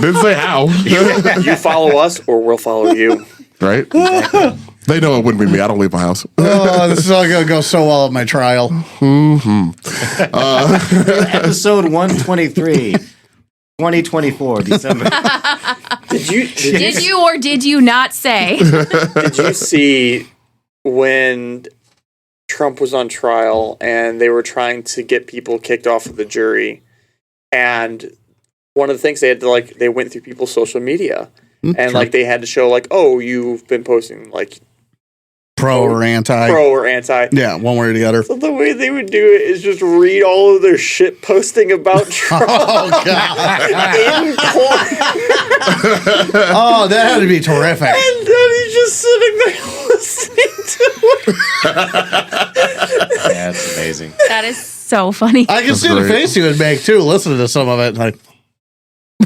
Speaker 2: Didn't say how.
Speaker 5: You follow us or we'll follow you.
Speaker 2: Right? They know it wouldn't be me. I don't leave my house.
Speaker 4: Oh, this is all going to go so well at my trial.
Speaker 6: Episode 123, 2024, December.
Speaker 5: Did
Speaker 3: Did you or did you not say?
Speaker 5: you see when Trump was on trial and they were trying to get people kicked off of the jury, and one of the things they had to they went through people's social media and they had to show oh, you've been posting
Speaker 4: Pro or anti?
Speaker 5: pro or anti.
Speaker 4: Yeah, one way or the other.
Speaker 5: So the way they would do it is just read all of their shit posting about Trump
Speaker 4: Oh, God.
Speaker 5: in court,
Speaker 4: Oh, that had to be terrific.
Speaker 5: and then he's just sitting there listening to it.
Speaker 6: Yeah, that's amazing.
Speaker 3: That is so funny.
Speaker 4: I can
Speaker 2: That's
Speaker 4: see the
Speaker 2: great.
Speaker 4: face you would make, too, listening to some of it. Like,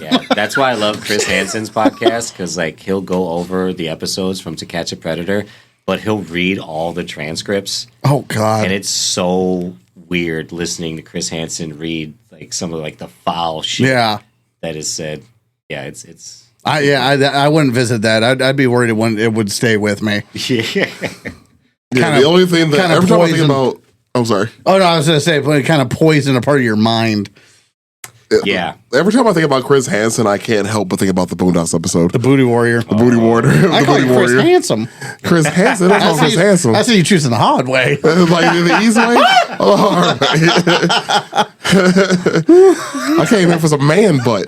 Speaker 6: Yeah, that's why I love Chris Hansen's podcast because he'll go over the episodes from To Catch a Predator, but he'll read all the transcripts,
Speaker 4: oh, God.
Speaker 6: and it's so weird listening to Chris Hansen read some of the foul shit
Speaker 4: Yeah.
Speaker 6: that is said. Yeah, it's
Speaker 4: I wouldn't visit that. I'd be worried it would stay with me.
Speaker 6: yeah.
Speaker 2: Yeah,
Speaker 4: Kinda-
Speaker 2: the only thing that
Speaker 4: kinda
Speaker 2: every time I think
Speaker 4: poison.
Speaker 2: about, I'm sorry.
Speaker 4: Oh, no, I was going to say, but it kind of poisoned a part of your mind.
Speaker 6: Yeah.
Speaker 2: Every time I think about Chris Hansen, I can't help but think about the Boondocks episode.
Speaker 4: The Booty Warrior.
Speaker 2: The Booty Warrior.
Speaker 4: I
Speaker 2: The
Speaker 4: call
Speaker 2: Booty
Speaker 4: you Chris
Speaker 2: Warrior.
Speaker 4: Handsome.
Speaker 2: Chris Hansen. That's not Chris Hansen.
Speaker 4: I see you choosing the hard way.
Speaker 2: Like the easy way? Oh, all right. I came in for some man butt.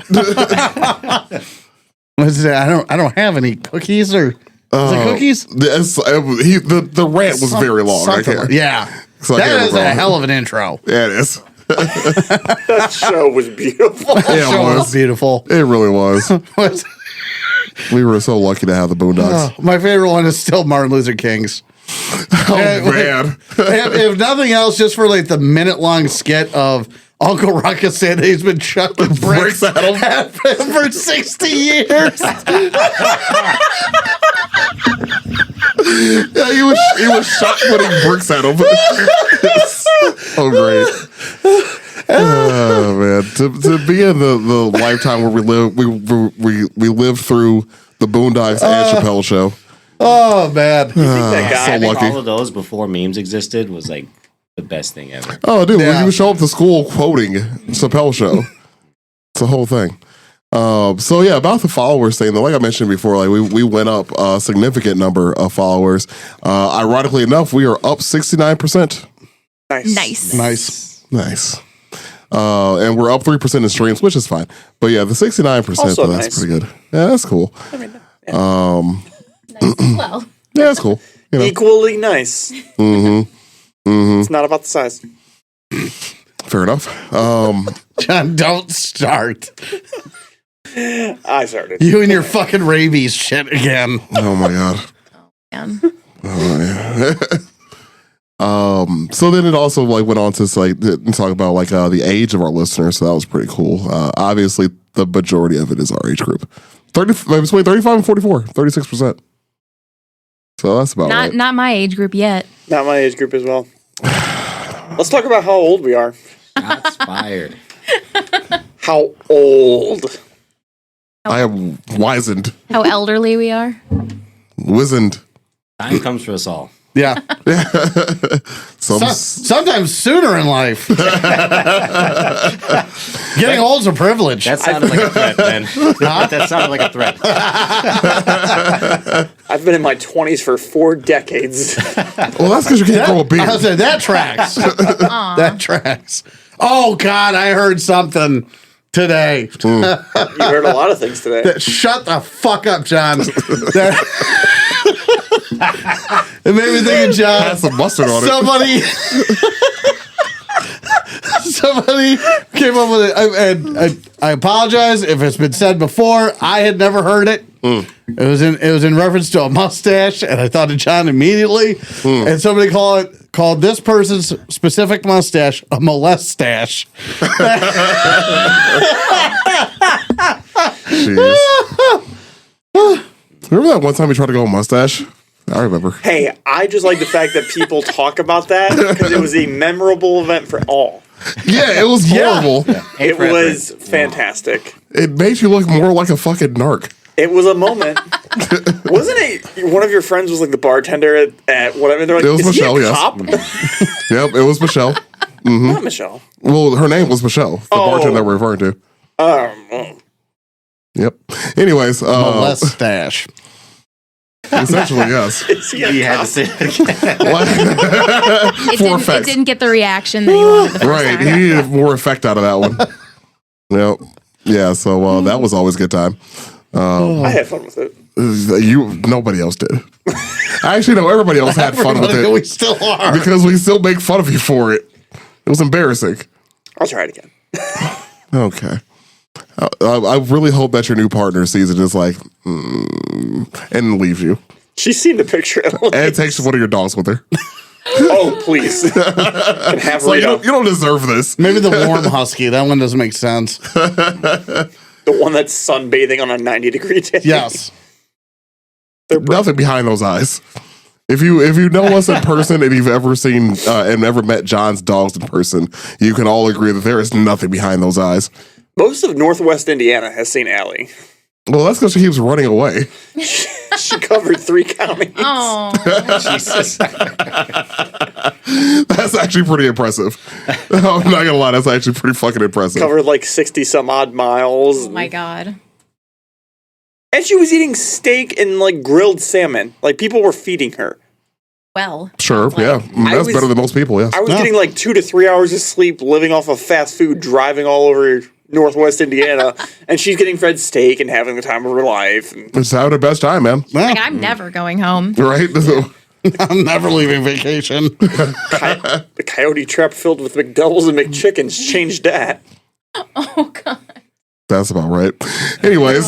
Speaker 4: What's that? I don't have any cookies or is it cookies?
Speaker 2: The rant was very long. I
Speaker 4: Something
Speaker 2: can't.
Speaker 4: like- yeah.
Speaker 2: So I
Speaker 4: That
Speaker 2: can't
Speaker 4: is a
Speaker 2: remember.
Speaker 4: hell of an intro.
Speaker 2: Yeah, it is.
Speaker 5: That show was beautiful.
Speaker 2: Yeah,
Speaker 4: Show
Speaker 2: it
Speaker 4: was
Speaker 2: was.
Speaker 4: beautiful.
Speaker 2: It really was.
Speaker 4: What's-
Speaker 2: We were so lucky to have the Boondocks.
Speaker 4: my favorite one is still Martin Luther King's.
Speaker 2: Oh, man.
Speaker 4: if nothing else, just for like the minute-long skit of Uncle Ruckus saying that he's been chucking bricks
Speaker 2: Bricks at him.
Speaker 4: for 60 years.
Speaker 2: Yeah, he was shot putting bricks at him. Oh, great. Oh, man. To be in the lifetime where we lived through the Boondocks and Chappelle show.
Speaker 4: Oh, man.
Speaker 5: That guy.
Speaker 2: so
Speaker 6: Having
Speaker 2: lucky.
Speaker 6: all of those before memes existed was like the best thing ever.
Speaker 2: Oh, dude, when
Speaker 4: Yeah.
Speaker 2: you show up to school quoting Chappelle show. It's a whole thing. So yeah, about the followers thing, though, like I mentioned before, like we went up a significant number of followers. Ironically enough, we are up 69%.
Speaker 5: Nice.
Speaker 4: Nice.
Speaker 2: Nice. And we're up 3% in streams, which is fine. But yeah, the 69%,
Speaker 5: Also
Speaker 2: that's
Speaker 5: nice.
Speaker 2: pretty good. Yeah, that's cool.
Speaker 3: Nice as well.
Speaker 2: Yeah, that's cool. You know.
Speaker 5: Equally nice. It's not about the size.
Speaker 2: Fair enough.
Speaker 4: John, don't start.
Speaker 5: I started.
Speaker 4: You and your fucking rabies shit again.
Speaker 2: Oh my god.
Speaker 3: Man.
Speaker 2: So then it also like went on to like talk about like the age of our listeners. So that was pretty cool. Obviously, the majority of it is our age group. Between 35 and 44, 36%. So that's about right.
Speaker 3: Not my age group yet.
Speaker 5: Not my age group as well. Let's talk about how old we are.
Speaker 6: Shots fired.
Speaker 5: How old?
Speaker 2: I am wizened,
Speaker 3: How elderly we are.
Speaker 2: wizened.
Speaker 6: Time comes for us all.
Speaker 4: Yeah.
Speaker 2: Some
Speaker 4: Sometimes sooner in life. Getting old's a privilege.
Speaker 6: That sounded like a threat, man. That sounded like a threat.
Speaker 5: I've been in my 20s for 4 decades.
Speaker 2: well, that's because you can't grow a
Speaker 4: I
Speaker 2: beard.
Speaker 4: was saying, that tracks. That tracks. Oh, God, I heard something today.
Speaker 5: You heard a lot of things today.
Speaker 4: Shut the fuck up, John. It made me think of John.
Speaker 2: Had some mustard on it.
Speaker 4: Somebody came up with it, and I apologize if it's been said before. I had never heard it. It was in reference to a mustache, and I thought of John immediately. And somebody called this person's specific mustache a molestache.
Speaker 2: Jeez. Remember that one time we tried to go mustache? I remember.
Speaker 5: Hey, I just like the fact that people talk about that because it was a memorable event for all.
Speaker 2: Yeah, it was horrible.
Speaker 6: Hey,
Speaker 5: It
Speaker 6: Fred,
Speaker 5: was fantastic.
Speaker 2: It made you look more like a fucking narc.
Speaker 5: It was a moment. Wasn't it one of your friends was like the bartender at whatever? They're like,
Speaker 2: It was
Speaker 5: is
Speaker 2: Michelle,
Speaker 5: he a
Speaker 2: yes.
Speaker 5: cop?
Speaker 2: Yep, it was Michelle.
Speaker 5: Not Michelle.
Speaker 2: Well, her name was Michelle, the bartender that we're referring to. Yep. Anyways,
Speaker 4: Molestache.
Speaker 2: essentially, yes.
Speaker 5: Is he a
Speaker 6: You had
Speaker 5: cop?
Speaker 6: to say it again.
Speaker 3: It didn't get the reaction that you wanted the first
Speaker 2: Right, he
Speaker 3: time.
Speaker 2: needed more effect out of that one. Yep. Yeah, so that was always a good time.
Speaker 5: I had fun with it.
Speaker 2: Nobody else did. Actually, no, everybody else had fun with
Speaker 4: We
Speaker 2: it
Speaker 4: still are.
Speaker 2: because we still make fun of you for it. It was embarrassing.
Speaker 5: I'll try it again.
Speaker 2: Okay. I really hope that your new partner sees it as like, and leaves you.
Speaker 5: She's seen the picture.
Speaker 2: And takes one of your dogs with her.
Speaker 5: Oh, please. Can have
Speaker 2: So you
Speaker 5: Rito.
Speaker 2: don't deserve this.
Speaker 4: Maybe the warm husky. That one doesn't make sense.
Speaker 5: The one that's sunbathing on a 90-degree day.
Speaker 4: Yes.
Speaker 2: Nothing behind those eyes. If you know us in person and you've ever seen and ever met John's dogs in person, you can all agree that there is nothing behind those eyes.
Speaker 5: Most of Northwest Indiana has seen Allie.
Speaker 2: Well, that's because she keeps running away.
Speaker 5: She covered 3 counties.
Speaker 3: Oh,
Speaker 6: Jesus.
Speaker 2: That's actually pretty impressive. I'm not gonna lie, that's actually pretty fucking impressive.
Speaker 5: Covered like 60 some odd miles.
Speaker 3: Oh my god.
Speaker 5: And she was eating steak and like grilled salmon. Like people were feeding her.
Speaker 3: Well.
Speaker 2: Sure, yeah. That's
Speaker 5: was-
Speaker 2: better than most people, yes.
Speaker 5: I was getting like 2 to 3 hours of sleep, living off of fast food, driving all over Northwest Indiana, and she's getting fed steak and having the time of her life. And
Speaker 2: Just having the best time, man.
Speaker 4: Well,
Speaker 3: Like, I'm never going home.
Speaker 2: Right?
Speaker 4: I'm never leaving vacation.
Speaker 5: the coyote trap filled with McDoubles and McChickens changed that.
Speaker 3: Oh god.
Speaker 2: That's about right. Anyways,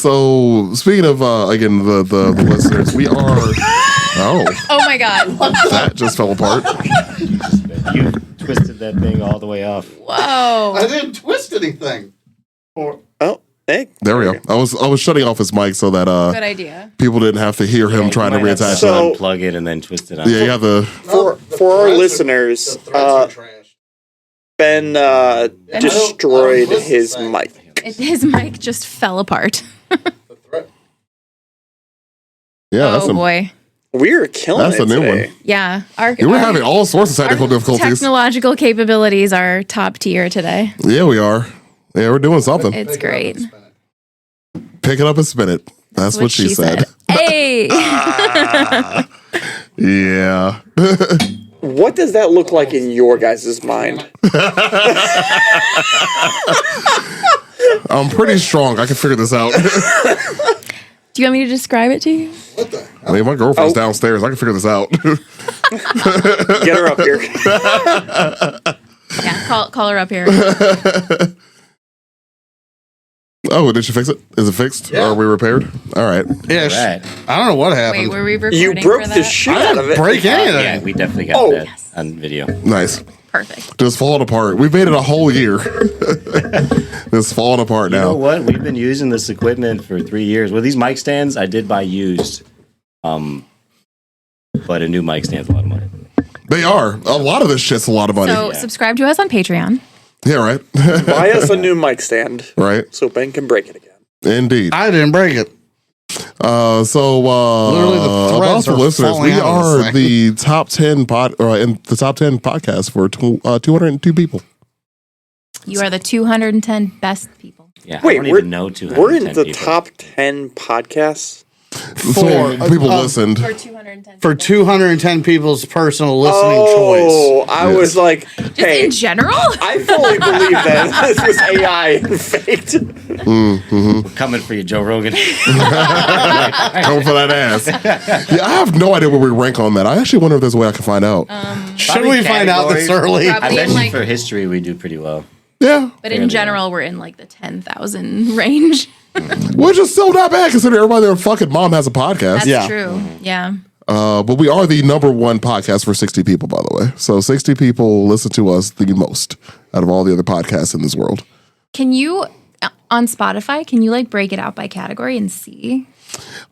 Speaker 2: so speaking of again the listeners, we are.
Speaker 3: Oh my god.
Speaker 2: That just fell apart.
Speaker 6: You twisted that thing all the way off.
Speaker 3: Whoa.
Speaker 4: didn't twist anything.
Speaker 5: Oh, hey.
Speaker 2: There we go. I was shutting off his mic so that
Speaker 3: Good idea.
Speaker 2: people didn't have to hear him trying to
Speaker 6: You might have
Speaker 2: reattach
Speaker 5: So-
Speaker 2: it.
Speaker 6: unplug it and then twist it on.
Speaker 2: Yeah, you have the.
Speaker 5: For our listeners, Ben destroyed his mic.
Speaker 3: His mic just fell apart.
Speaker 2: Yeah, that's
Speaker 3: Oh
Speaker 2: a,
Speaker 3: boy.
Speaker 5: We're killing
Speaker 2: That's
Speaker 5: it
Speaker 2: a new
Speaker 5: today.
Speaker 2: one.
Speaker 3: Yeah. Our,
Speaker 2: we're
Speaker 3: our-
Speaker 2: having all sorts of technical
Speaker 3: our
Speaker 2: difficulties.
Speaker 3: technological capabilities are top tier today.
Speaker 2: Yeah, we are. Yeah, we're doing something.
Speaker 3: It's great.
Speaker 2: Pick it up and spin it. That's what she said.
Speaker 3: Hey.
Speaker 2: Yeah.
Speaker 5: What does that look like in your guys' mind?
Speaker 2: I'm pretty strong. I can figure this out.
Speaker 3: Do you want me to describe it to you?
Speaker 2: I mean, my girlfriend's downstairs. I can figure this out.
Speaker 5: Get her up here.
Speaker 3: Yeah, call her up here.
Speaker 2: Oh, did she fix it? Is it fixed?
Speaker 4: Yeah.
Speaker 2: Are we repaired? All right.
Speaker 4: Yeah,
Speaker 6: Right.
Speaker 4: I don't know what happened.
Speaker 3: Wait, were we recording
Speaker 5: You broke
Speaker 3: for
Speaker 5: the
Speaker 3: that?
Speaker 5: shit
Speaker 4: I
Speaker 5: out of
Speaker 4: didn't
Speaker 5: it.
Speaker 4: break anything.
Speaker 6: Yeah, we definitely got
Speaker 5: Oh.
Speaker 6: that
Speaker 3: Yes.
Speaker 6: on video.
Speaker 2: Nice.
Speaker 3: Perfect.
Speaker 2: Just falling apart. We've made it a whole year. It's falling apart
Speaker 6: You know
Speaker 2: now.
Speaker 6: what? We've been using this equipment for 3 years. Well, these mic stands I did buy used, but a new mic stand's a lot of money.
Speaker 2: They are. A lot of this shit's a lot of money.
Speaker 3: So subscribe to us on Patreon.
Speaker 2: Yeah, right.
Speaker 5: Buy us a new mic stand
Speaker 2: Right.
Speaker 5: so Ben can break it again.
Speaker 2: Indeed.
Speaker 4: I didn't break it. Literally the
Speaker 2: about
Speaker 4: threads
Speaker 2: the
Speaker 4: are
Speaker 2: listeners,
Speaker 4: falling
Speaker 2: we
Speaker 4: out of
Speaker 2: are
Speaker 4: this thing.
Speaker 2: the top 10 in the top 10 podcast for 202 people.
Speaker 3: You are the 210 best people.
Speaker 6: Yeah,
Speaker 5: Wait,
Speaker 6: I don't even know 210
Speaker 5: we're in the
Speaker 6: people.
Speaker 5: top 10 podcasts?
Speaker 2: So people listened.
Speaker 3: For 210
Speaker 4: For 210 people's personal listening
Speaker 5: Oh,
Speaker 4: choice.
Speaker 5: I
Speaker 2: Yes.
Speaker 5: was like,
Speaker 3: Just
Speaker 5: hey,
Speaker 3: in general?
Speaker 5: I fully believe that this was AI and faked.
Speaker 6: We're coming for you, Joe Rogan.
Speaker 2: Coming for that ass. Yeah, I have no idea where we rank on that. I actually wonder if there's a way I can find out.
Speaker 4: Should
Speaker 6: Probably
Speaker 4: we find out this early?
Speaker 3: Probably.
Speaker 6: I bet
Speaker 3: in,
Speaker 6: you
Speaker 3: like-
Speaker 6: for history we do pretty well.
Speaker 2: Yeah.
Speaker 3: But in general, we're in like the 10,000 range.
Speaker 2: Which is still not bad considering everybody their fucking mom has a podcast.
Speaker 3: That's
Speaker 4: Yeah.
Speaker 3: true. Yeah.
Speaker 2: But we are the number one podcast for 60 people, by the way. So 60 people listen to us the most out of all the other podcasts in this world.
Speaker 3: Can you, on Spotify, can you like break it out by category and see?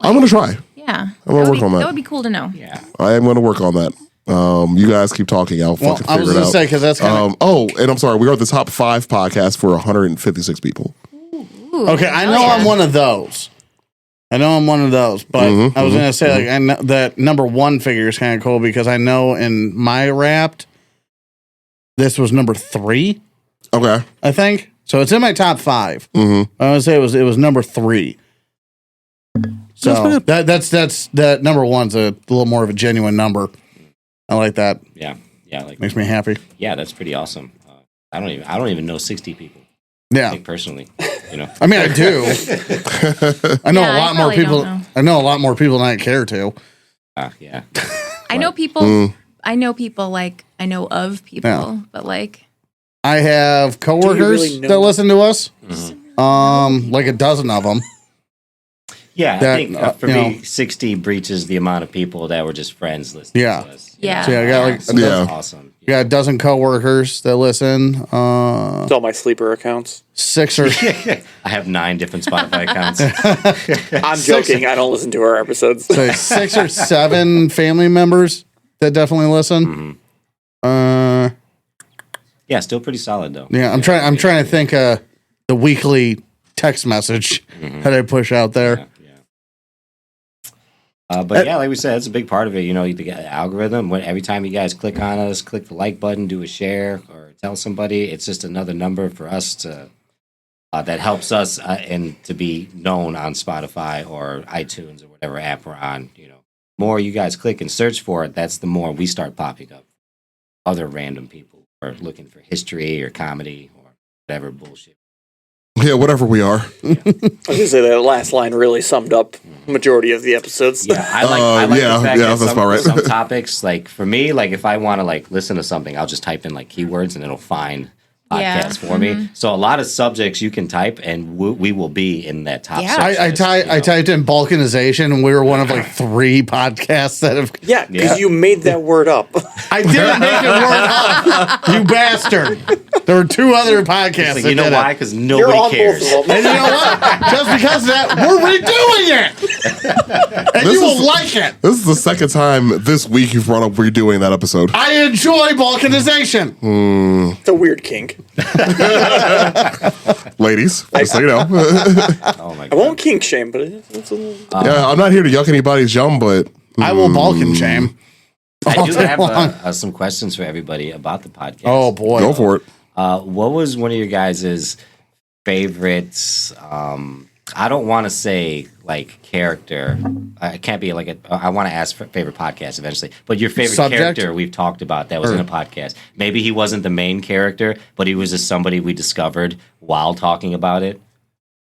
Speaker 2: I'm going to try.
Speaker 3: Yeah.
Speaker 2: gonna work on that.
Speaker 3: That would be cool to know.
Speaker 6: Yeah.
Speaker 2: I am going to work on that. You guys keep talking. I'll
Speaker 4: Well,
Speaker 2: fucking
Speaker 4: I was
Speaker 2: figure it
Speaker 4: going to
Speaker 2: out.
Speaker 4: say, because that's kind
Speaker 2: And I'm sorry. We are the top 5 podcast for 156 people.
Speaker 3: Ooh,
Speaker 4: okay, I
Speaker 3: hell
Speaker 4: know
Speaker 3: yeah.
Speaker 4: I'm one of those. But I was going to say, like, I know that number 1 figure is kind of cool because I know in my Wrapped, this was number 3,
Speaker 2: Okay.
Speaker 4: I think. So it's in my top 5.
Speaker 2: Mm-hmm.
Speaker 4: I would say it was number 3. So that's that number 1's a little more of a genuine number. I like that.
Speaker 6: Yeah. Yeah. Like,
Speaker 4: Makes me happy.
Speaker 6: yeah, that's pretty awesome. I don't even know 60 people.
Speaker 4: Yeah.
Speaker 6: Like personally, you know.
Speaker 4: I mean, I do. I know
Speaker 3: Yeah,
Speaker 4: a
Speaker 3: I
Speaker 4: lot more
Speaker 3: probably
Speaker 4: people.
Speaker 3: don't know.
Speaker 4: I know a lot more people than I care to.
Speaker 6: Yeah.
Speaker 3: I know people. I know people like I know of people,
Speaker 4: Yeah.
Speaker 3: but like
Speaker 4: I have coworkers
Speaker 5: really know?
Speaker 4: that listen to us.
Speaker 6: Mm-hmm.
Speaker 4: Like a dozen of them.
Speaker 6: Yeah,
Speaker 4: That,
Speaker 6: I think for
Speaker 4: you
Speaker 6: me,
Speaker 4: know-
Speaker 6: 60 breaches the amount of people that were just friends listening
Speaker 4: Yeah.
Speaker 6: to us.
Speaker 3: Yeah.
Speaker 4: So yeah, I got like
Speaker 6: So
Speaker 2: Yeah.
Speaker 6: that's awesome.
Speaker 4: I got a dozen coworkers that listen.
Speaker 5: It's all my sleeper accounts.
Speaker 4: 6 or
Speaker 6: I have 9 different Spotify accounts.
Speaker 5: I'm joking. I don't listen to our episodes.
Speaker 4: so 6 or 7 family members that definitely listen.
Speaker 6: Yeah, still pretty solid though.
Speaker 4: Yeah, I'm trying to think the weekly text message that I push out there.
Speaker 6: Yeah. But yeah, like we said, it's a big part of it. You know, the algorithm. When every time you guys click on us, click the like button, do a share, or tell somebody. It's just another number for us to that helps us and to be known on Spotify or iTunes or whatever app we're on. You know, more you guys click and search for it, that's the more we start popping up. Other random people who are looking for history or comedy or whatever bullshit.
Speaker 2: Yeah, whatever we are.
Speaker 5: I was gonna say that last line really summed up majority of the episodes.
Speaker 6: Yeah, I like
Speaker 2: yeah,
Speaker 6: the fact
Speaker 2: yeah,
Speaker 6: that
Speaker 2: that's about right.
Speaker 6: some topics, like for me, like if I want to like listen to something, I'll just type in like keywords and it'll find podcasts for me. So a lot of subjects you can type and we will be in that top.
Speaker 3: Yeah.
Speaker 6: search
Speaker 4: I
Speaker 6: list, you know?
Speaker 4: typed in balkanization, and we were one of like 3 podcasts that have.
Speaker 5: Yeah, because you made that word up.
Speaker 4: I didn't make it word up, you bastard. There were 2 other podcasts.
Speaker 6: Like,
Speaker 4: that
Speaker 6: you know
Speaker 4: did
Speaker 6: why?
Speaker 4: it.
Speaker 6: Because
Speaker 5: You're
Speaker 6: nobody
Speaker 5: on
Speaker 6: cares.
Speaker 5: both of them.
Speaker 4: And you know what? Just because of that, we're redoing it. And
Speaker 2: This
Speaker 4: you will
Speaker 2: is-
Speaker 4: like it.
Speaker 2: This is the second time this week you've brought up redoing that episode.
Speaker 4: I enjoy balkanization.
Speaker 5: It's a weird kink.
Speaker 2: Ladies, just so you know.
Speaker 6: Oh my
Speaker 5: I
Speaker 6: god!
Speaker 5: won't kink shame, but it's a little.
Speaker 2: Yeah, I'm not here to yuck anybody's yum, but
Speaker 4: I will Balkan shame.
Speaker 6: I
Speaker 4: all
Speaker 6: do
Speaker 4: day
Speaker 6: have
Speaker 4: long.
Speaker 6: some questions for everybody about the podcast.
Speaker 4: Oh boy.
Speaker 2: go for it.
Speaker 6: What was one of your guys' favorites? I don't want to say like character. It can't be like I want to ask for favorite podcast eventually. But your favorite
Speaker 4: Subject?
Speaker 6: character we've talked about that was in a podcast. Maybe he wasn't the main character, but he was just somebody we discovered while talking about it.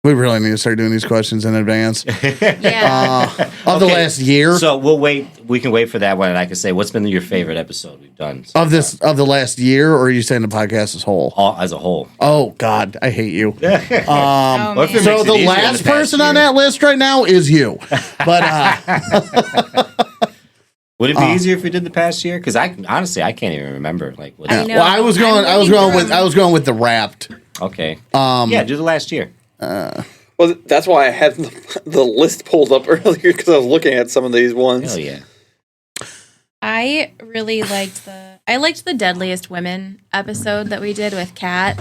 Speaker 4: We really need to start doing these questions in advance.
Speaker 3: Yeah.
Speaker 4: Of the
Speaker 6: Okay,
Speaker 4: last year.
Speaker 6: So we'll wait. We can wait for that one, and I can say what's been your favorite episode we've done so
Speaker 4: of the last year, or are you saying the podcast as whole?
Speaker 6: all, as a whole.
Speaker 4: Oh God, I hate you.
Speaker 3: Oh,
Speaker 6: Or if it
Speaker 3: man.
Speaker 6: makes
Speaker 4: So
Speaker 6: it
Speaker 4: the
Speaker 6: easier in
Speaker 4: last
Speaker 6: past
Speaker 4: person on
Speaker 6: year.
Speaker 4: that list right now is you. But
Speaker 6: Would it be easier if we did the past year? Because I honestly I can't even remember. Like, what
Speaker 3: I know.
Speaker 4: well, I was going with the Wrapped.
Speaker 6: Okay. Yeah, do the last year.
Speaker 5: Well, that's why I had the list pulled up earlier because I was looking at some of these ones.
Speaker 6: Hell yeah.
Speaker 3: I really liked the Deadliest Women episode that we did with Kat.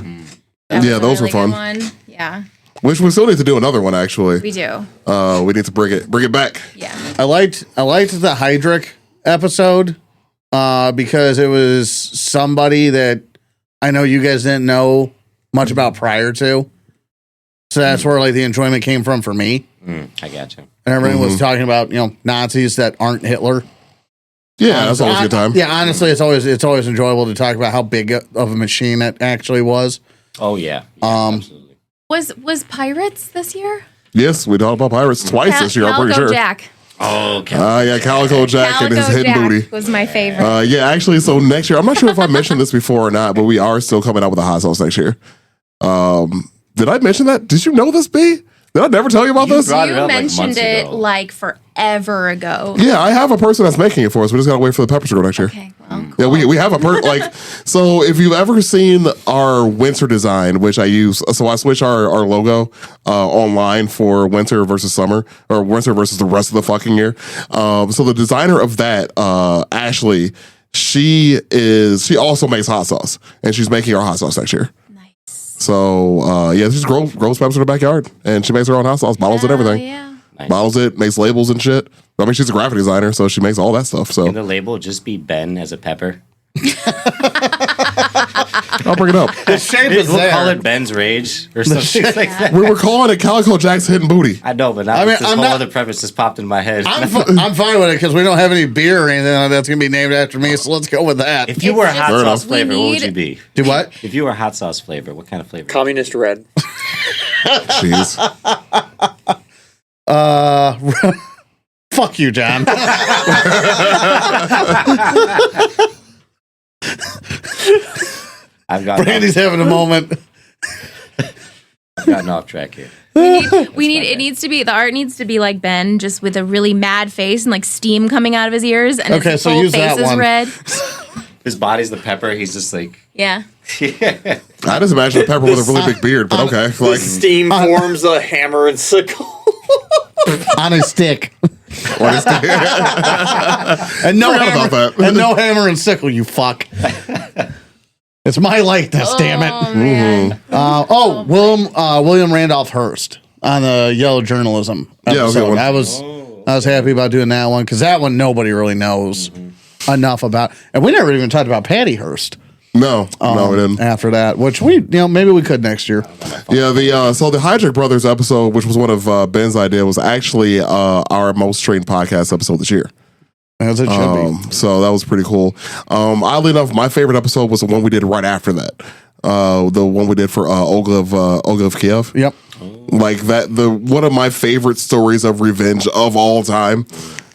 Speaker 3: That
Speaker 2: Yeah,
Speaker 3: was a
Speaker 2: those were
Speaker 3: really
Speaker 2: fun.
Speaker 3: good one. Yeah,
Speaker 2: Which we still need to do another one, actually.
Speaker 3: we do.
Speaker 2: We need to bring it back.
Speaker 3: Yeah.
Speaker 4: I liked the Heydrich episode because it was somebody that I know you guys didn't know much about prior to. So that's where like the enjoyment came from for me.
Speaker 6: I gotcha.
Speaker 4: And everyone was talking about, Nazis that aren't Hitler.
Speaker 2: Yeah, that's always a good time.
Speaker 4: Yeah, honestly, it's always enjoyable to talk about how big of a machine it actually was.
Speaker 6: Oh yeah. Absolutely.
Speaker 3: Was Pirates this year?
Speaker 2: Yes, we talked about pirates twice this year, I'm pretty
Speaker 3: Calico
Speaker 2: sure.
Speaker 3: Jack.
Speaker 6: Oh, okay.
Speaker 2: Yeah, Calico Jack and his
Speaker 3: Calico
Speaker 2: hidden
Speaker 3: Jack
Speaker 2: booty.
Speaker 3: was my favorite.
Speaker 2: Yeah, actually, so next year, I'm not sure if I mentioned this before or not, but we are still coming out with a hot sauce next year. Did I mention that? Did you know this, B? Did I never tell you about
Speaker 6: You
Speaker 2: this?
Speaker 6: brought it
Speaker 3: You
Speaker 6: up, like,
Speaker 3: mentioned
Speaker 6: months
Speaker 3: it
Speaker 6: ago.
Speaker 3: like forever ago.
Speaker 2: Yeah, I have a person that's making it for us. We just gotta wait for the peppers to go next year.
Speaker 3: Okay, well, cool.
Speaker 2: Yeah, we have a like. So if you've ever seen our winter design, which I use, so I switch our logo online for winter versus summer, or winter versus the rest of the fucking year. So the designer of that, Ashley, she also makes hot sauce, and she's making our hot sauce next year.
Speaker 3: Nice.
Speaker 2: So yeah, she just grows peppers in her backyard, and she makes her own hot sauce, bottles and everything.
Speaker 3: Yeah.
Speaker 2: Bottles it, makes labels and shit. I mean, she's a graphic designer, so she makes all that stuff. So
Speaker 6: Can the label just be Ben as a pepper?
Speaker 2: I'll bring it up.
Speaker 4: The shape is
Speaker 6: We'll call
Speaker 4: there.
Speaker 6: it Ben's Rage or something like that.
Speaker 2: We were calling it Calico Jack's hidden booty.
Speaker 6: I know, but now
Speaker 4: I mean,
Speaker 6: this
Speaker 4: I'm
Speaker 6: whole
Speaker 4: not-
Speaker 6: other premise just popped in my head.
Speaker 4: I'm fine with it because we don't have any beer or anything like that's going to be named after me. So let's go with that.
Speaker 6: If you were a
Speaker 3: It's
Speaker 6: hot
Speaker 3: just-
Speaker 6: sauce
Speaker 3: we
Speaker 6: flavor, what would
Speaker 3: need-
Speaker 6: you be?
Speaker 4: Do what?
Speaker 6: If you were a hot sauce flavor, what kind of flavor?
Speaker 5: Communist Red.
Speaker 2: Jeez.
Speaker 4: Fuck you, John.
Speaker 6: I've gotten,
Speaker 4: Brandy's having a moment.
Speaker 6: gotten off track here.
Speaker 3: It needs to be, the art needs to be like Ben, just with a really mad face and like steam coming out of his ears, and
Speaker 4: Okay,
Speaker 3: his
Speaker 4: so
Speaker 3: whole
Speaker 4: use
Speaker 3: face
Speaker 4: that
Speaker 3: is
Speaker 4: one.
Speaker 3: red.
Speaker 6: His body's the pepper. He's just like,
Speaker 3: Yeah.
Speaker 2: I just imagine a pepper with a really big beard, but okay.
Speaker 5: The
Speaker 2: Like,
Speaker 5: steam forms a hammer and sickle.
Speaker 4: On a stick.
Speaker 2: what is that?
Speaker 4: And no
Speaker 2: Forgot
Speaker 4: hammer,
Speaker 2: about that.
Speaker 4: and no hammer and sickle, you fuck. It's my likeness, damn it.
Speaker 3: Oh, man.
Speaker 4: William Randolph Hearst on the Yellow Journalism
Speaker 2: Yeah, okay,
Speaker 4: episode.
Speaker 2: one.
Speaker 4: That I was happy about doing that one because that one nobody really knows enough about, and we never even talked about Patty Hearst.
Speaker 2: No, we didn't.
Speaker 4: After that, which maybe we could next year.
Speaker 2: Yeah, so the Hydrick Brothers episode, which was one of Ben's idea, was actually our most streamed podcast episode this year.
Speaker 4: As it should be.
Speaker 2: So that was pretty cool. Oddly enough, my favorite episode was the one we did right after that. The one we did for Olga of Kiev.
Speaker 4: Yep.
Speaker 2: Like that, one of my favorite stories of revenge of all time,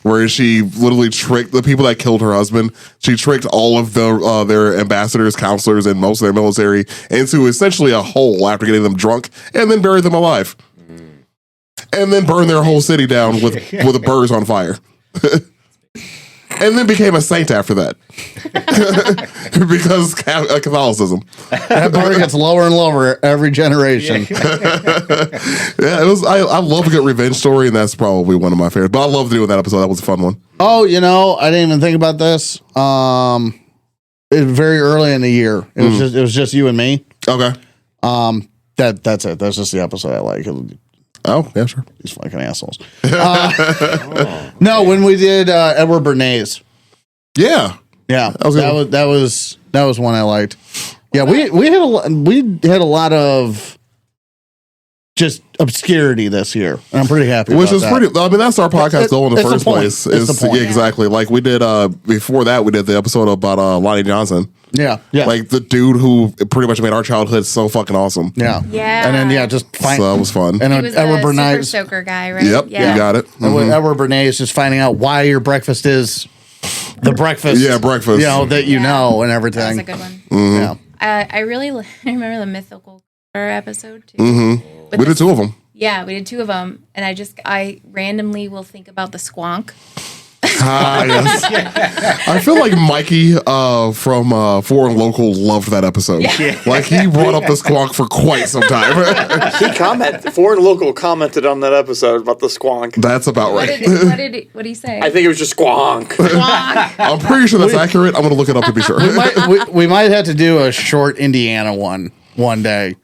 Speaker 2: where she literally tricked the people that killed her husband. She tricked all of their ambassadors, counselors, and most of their military into essentially a hole after getting them drunk, and then buried them alive, and then burned their whole city down with the birds on fire. And then became a saint after that. Because Catholicism.
Speaker 4: That bar gets lower and lower every generation.
Speaker 2: Yeah, it was. I love a good revenge story, and that's probably one of my favorites. But I love doing that episode. That was a fun one.
Speaker 4: Oh, I didn't even think about this. It was very early in the year. It was just you and me.
Speaker 2: Okay.
Speaker 4: That's it. That's just the episode I like.
Speaker 2: Oh, yeah, sure.
Speaker 4: These fucking assholes. No, when we did Edward Bernays.
Speaker 2: Yeah.
Speaker 4: Yeah,
Speaker 2: That
Speaker 4: that was one I liked. Yeah, we had a lot of just obscurity this year, and I'm pretty happy.
Speaker 2: Which
Speaker 4: about
Speaker 2: is
Speaker 4: that.
Speaker 2: pretty. I mean, that's our podcast goal in the
Speaker 4: It's the
Speaker 2: first
Speaker 4: point.
Speaker 2: place.
Speaker 4: It's the point.
Speaker 2: Yeah, exactly. Like we did before that, we did the episode about Lonnie Johnson.
Speaker 4: Yeah.
Speaker 2: Like the dude who pretty much made our childhood so fucking awesome.
Speaker 4: Yeah.
Speaker 3: Yeah.
Speaker 4: And then just find.
Speaker 2: So that was fun.
Speaker 4: And
Speaker 3: He was
Speaker 4: Edward
Speaker 3: a Super
Speaker 4: Bernays.
Speaker 3: Soaker guy, right?
Speaker 2: Yep, you got it.
Speaker 4: Edward Bernays just finding out why your breakfast is the breakfast.
Speaker 2: Yeah, breakfast.
Speaker 4: That you know and everything.
Speaker 3: That was a good one.
Speaker 2: Mm-hmm.
Speaker 4: Yeah.
Speaker 3: I remember the mythical episode too.
Speaker 2: Mm-hmm.
Speaker 3: With
Speaker 2: We did two of them.
Speaker 3: Yeah, we did two of them, and I randomly will think about the squonk.
Speaker 2: Yes. I feel like Mikey from Foreign Local loved that episode.
Speaker 3: Yeah.
Speaker 2: Like he brought up the squonk for quite some time.
Speaker 5: Foreign Local commented on that episode about the squonk.
Speaker 2: That's about
Speaker 3: What
Speaker 2: right.
Speaker 3: did he say?
Speaker 5: I think it was just squonk.
Speaker 3: Squonk.
Speaker 2: I'm pretty sure that's accurate. I'm going to look it up to be sure.
Speaker 4: we might have to do a short Indiana one day.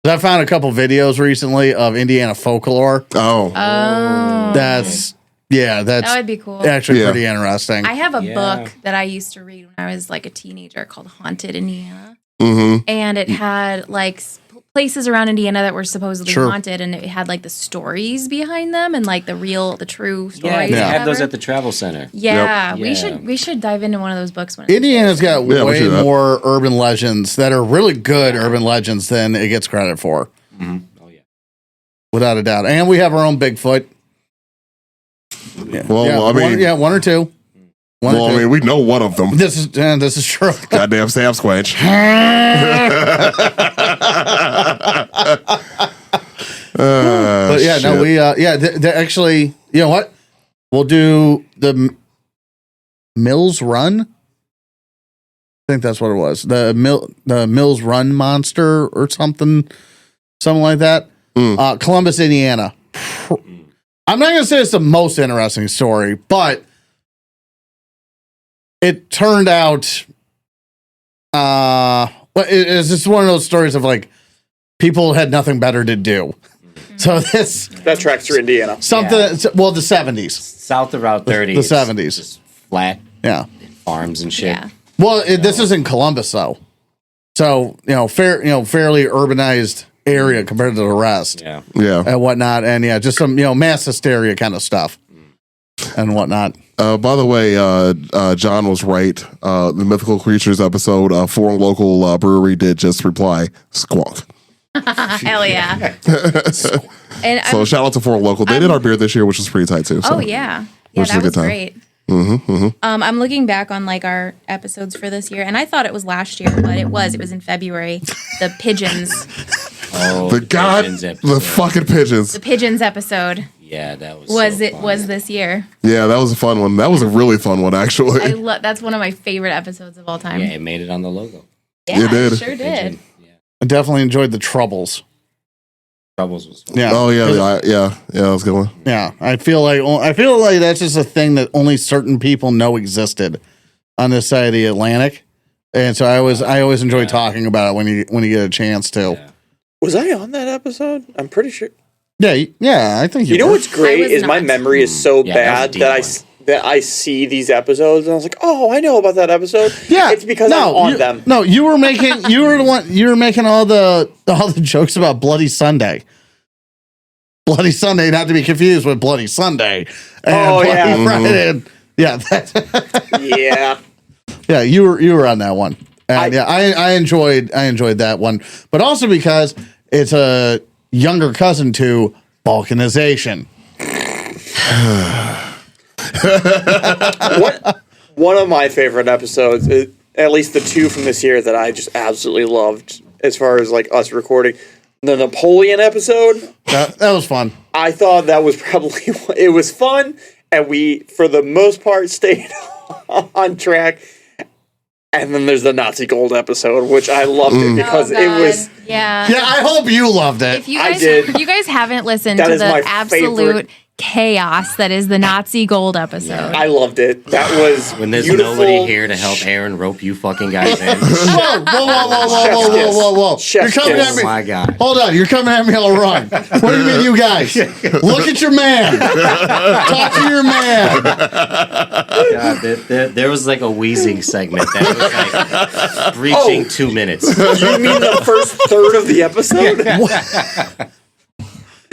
Speaker 4: I found a couple videos recently of Indiana folklore.
Speaker 2: Oh.
Speaker 4: That
Speaker 3: would be cool.
Speaker 4: actually
Speaker 2: Yeah.
Speaker 4: pretty interesting.
Speaker 3: I have a
Speaker 6: Yeah.
Speaker 3: book that I used to read when I was like a teenager called Haunted Indiana.
Speaker 2: Mm-hmm.
Speaker 3: And it had like places around Indiana that were supposedly
Speaker 4: Sure.
Speaker 3: haunted, and it had like the stories behind them and like the true stories.
Speaker 6: Yeah,
Speaker 3: or
Speaker 6: they have those
Speaker 3: whatever.
Speaker 6: at the travel center.
Speaker 3: Yeah,
Speaker 6: Yep.
Speaker 3: we should dive into one of those books when
Speaker 4: Indiana's got
Speaker 2: Yeah, we
Speaker 4: way
Speaker 2: should have.
Speaker 4: more urban legends that are really good urban legends than it gets credit for,
Speaker 6: Oh yeah.
Speaker 4: without a doubt. And we have our own Bigfoot. Yeah.
Speaker 2: Well, I mean,
Speaker 4: one or two. One or two.
Speaker 2: we know one of them.
Speaker 4: This is true.
Speaker 2: Goddamn Sam Squanch.
Speaker 4: But yeah, no, we actually, you know what? We'll do the Mills Run. I think that's what it was. The Mills Run monster or something like that. Columbus, Indiana. I'm not gonna say it's the most interesting story, but it turned out. It's just one of those stories of like people had nothing better to do. So this
Speaker 5: That tracks through Indiana.
Speaker 4: something. Well, the 70s.
Speaker 6: South of Route 30.
Speaker 4: The
Speaker 6: it's
Speaker 4: 70s.
Speaker 6: just flat
Speaker 4: Yeah.
Speaker 6: farms and shit.
Speaker 3: Yeah.
Speaker 4: Well, this is in Columbus, though. So fairly urbanized area compared to the rest
Speaker 6: Yeah.
Speaker 2: Yeah.
Speaker 4: and whatnot, and just some mass hysteria kind of stuff and whatnot.
Speaker 2: By the way, John was right. The Mythical Creatures episode, Foreign Local Brewery did just reply, squonk.
Speaker 3: Hell yeah. And
Speaker 2: So shout out to Foreign Local. They did our beer this year, which was pretty tight too. So.
Speaker 3: oh yeah.
Speaker 2: Which is a
Speaker 3: That was
Speaker 2: good time.
Speaker 3: great. I'm looking back on like our episodes for this year, and I thought it was last year, but it was in February. The pigeons,
Speaker 6: Oh,
Speaker 2: The god,
Speaker 6: pigeons
Speaker 2: the
Speaker 6: episode.
Speaker 2: fucking pigeons.
Speaker 3: the pigeons episode
Speaker 6: Yeah, that was.
Speaker 3: was
Speaker 6: so fun.
Speaker 3: this year.
Speaker 2: Yeah, that was a fun one. That was a really fun one, actually.
Speaker 3: That's one of my favorite episodes of all time.
Speaker 6: Yeah, it made it on the logo.
Speaker 3: Yeah,
Speaker 2: You did.
Speaker 3: it sure did.
Speaker 6: Pigeon. Yeah.
Speaker 4: I definitely enjoyed the Troubles.
Speaker 6: Troubles was fun.
Speaker 4: Yeah.
Speaker 2: Oh yeah, that was a good one.
Speaker 4: Yeah, I feel like that's just a thing that only certain people know existed on this side of the Atlantic, and so I always enjoy talking about it when you get a chance to.
Speaker 6: Yeah.
Speaker 5: Was I on that episode? I'm pretty sure.
Speaker 4: Yeah. I think
Speaker 5: You know
Speaker 4: were.
Speaker 5: what's great
Speaker 3: was
Speaker 5: is my
Speaker 3: not.
Speaker 5: memory is so
Speaker 6: Yeah, that
Speaker 5: bad
Speaker 6: was a deep
Speaker 5: that I see these episodes and I was like, oh, I know about that episode.
Speaker 4: Yeah,
Speaker 5: it's because I'm on them.
Speaker 4: No, you were making all the jokes about Bloody Sunday. Bloody Sunday, not to be confused with Bloody Sunday. And
Speaker 5: Oh,
Speaker 4: Bloody
Speaker 5: yeah.
Speaker 4: Friday. Yeah,
Speaker 5: Yeah.
Speaker 4: yeah, you were on that one. And I enjoyed that one, but also because it's a younger cousin to balkanization.
Speaker 5: One of my favorite episodes, at least the two from this year that I just absolutely loved as far as like us recording, the Napoleon episode.
Speaker 4: That was fun.
Speaker 5: I thought that was probably, it was fun, and we, for the most part, stayed on track. And then there's the Nazi Gold episode, which I loved it because it was.
Speaker 3: Yeah.
Speaker 4: Yeah, I hope you loved it.
Speaker 3: If you
Speaker 5: I
Speaker 3: guys,
Speaker 5: did.
Speaker 3: if you guys haven't listened
Speaker 5: That
Speaker 3: to
Speaker 5: is my
Speaker 3: the absolute
Speaker 5: favorite.
Speaker 3: chaos that is the Nazi Gold episode.
Speaker 5: I loved it. That was
Speaker 6: When there's
Speaker 5: beautiful.
Speaker 6: nobody here to help Aaron rope you fucking guys in.
Speaker 4: Whoa.
Speaker 5: Chef's
Speaker 4: You're coming
Speaker 5: kiss.
Speaker 4: at
Speaker 6: Oh
Speaker 4: me.
Speaker 6: my god.
Speaker 4: Hold on, you're coming at me all wrong. What do you mean, you guys? Look at your man. Talk to your man.
Speaker 6: God, there was like a wheezing segment that was like reaching 2 minutes.
Speaker 5: You mean the first third of the episode?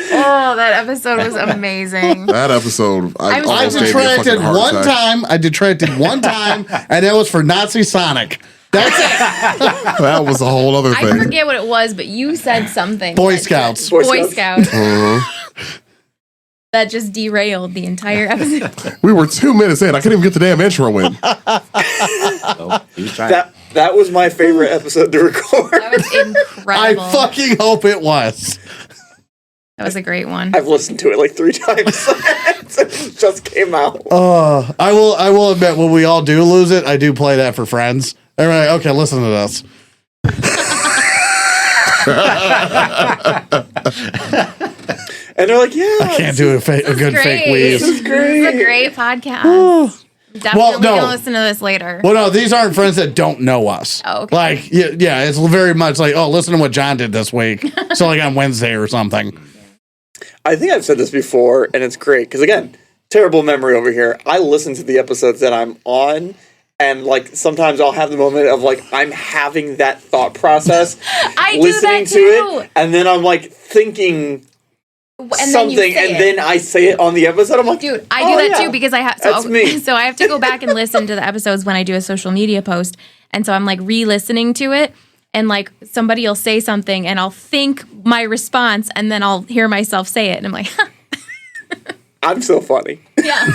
Speaker 3: Oh, that episode was amazing.
Speaker 2: That episode, I
Speaker 3: was-
Speaker 4: I
Speaker 2: almost gave me a
Speaker 4: detracted
Speaker 2: fucking heart
Speaker 4: one
Speaker 2: attack.
Speaker 4: time. I detracted one time, and that was for Nazi Sonic. That's it.
Speaker 2: That was a whole other
Speaker 3: I
Speaker 2: thing.
Speaker 3: forget what it was, but you said something.
Speaker 4: Boy
Speaker 3: that-
Speaker 4: Scouts.
Speaker 3: Boy Scouts.
Speaker 2: Uh-huh.
Speaker 3: That just derailed the entire episode.
Speaker 2: We were 2 minutes in. I couldn't even get the damn intro in.
Speaker 6: So he was trying.
Speaker 5: That was my favorite episode to record.
Speaker 3: That was
Speaker 4: I
Speaker 3: incredible.
Speaker 4: fucking hope it was.
Speaker 3: That was a great one.
Speaker 5: I've listened to it like 3 times since it just came out.
Speaker 4: I will admit, when we all do lose it, I do play that for friends. They're like, okay, listen to this.
Speaker 5: And they're like, yeah.
Speaker 4: I can't do a good fake
Speaker 3: Great.
Speaker 4: wheeze.
Speaker 3: This is a great podcast. Definitely
Speaker 4: no.
Speaker 3: gonna listen to this later.
Speaker 4: Well, no, these aren't friends that don't know us.
Speaker 3: Oh, okay.
Speaker 4: Like, yeah, it's very much like, oh, listen to what John did this week. So, like on Wednesday or something.
Speaker 5: I think I've said this before, and it's great because again, terrible memory over here. I listen to the episodes that I'm on, and like sometimes I'll have the moment of like I'm having that thought process,
Speaker 3: I do
Speaker 5: listening
Speaker 3: that
Speaker 5: to
Speaker 3: too.
Speaker 5: it, and then I'm like thinking
Speaker 3: And then you
Speaker 5: something,
Speaker 3: say
Speaker 5: and
Speaker 3: it.
Speaker 5: then I say it on the episode. I'm like,
Speaker 3: Dude, I
Speaker 5: oh,
Speaker 3: do that
Speaker 5: yeah.
Speaker 3: too because I have
Speaker 5: That's me.
Speaker 3: So I have to go back and listen to the episodes when I do a social media post. And so I'm like re-listening to it and like somebody will say something and I'll think my response and then I'll hear myself say it and I'm like, huh,
Speaker 5: I'm so funny.
Speaker 3: yeah.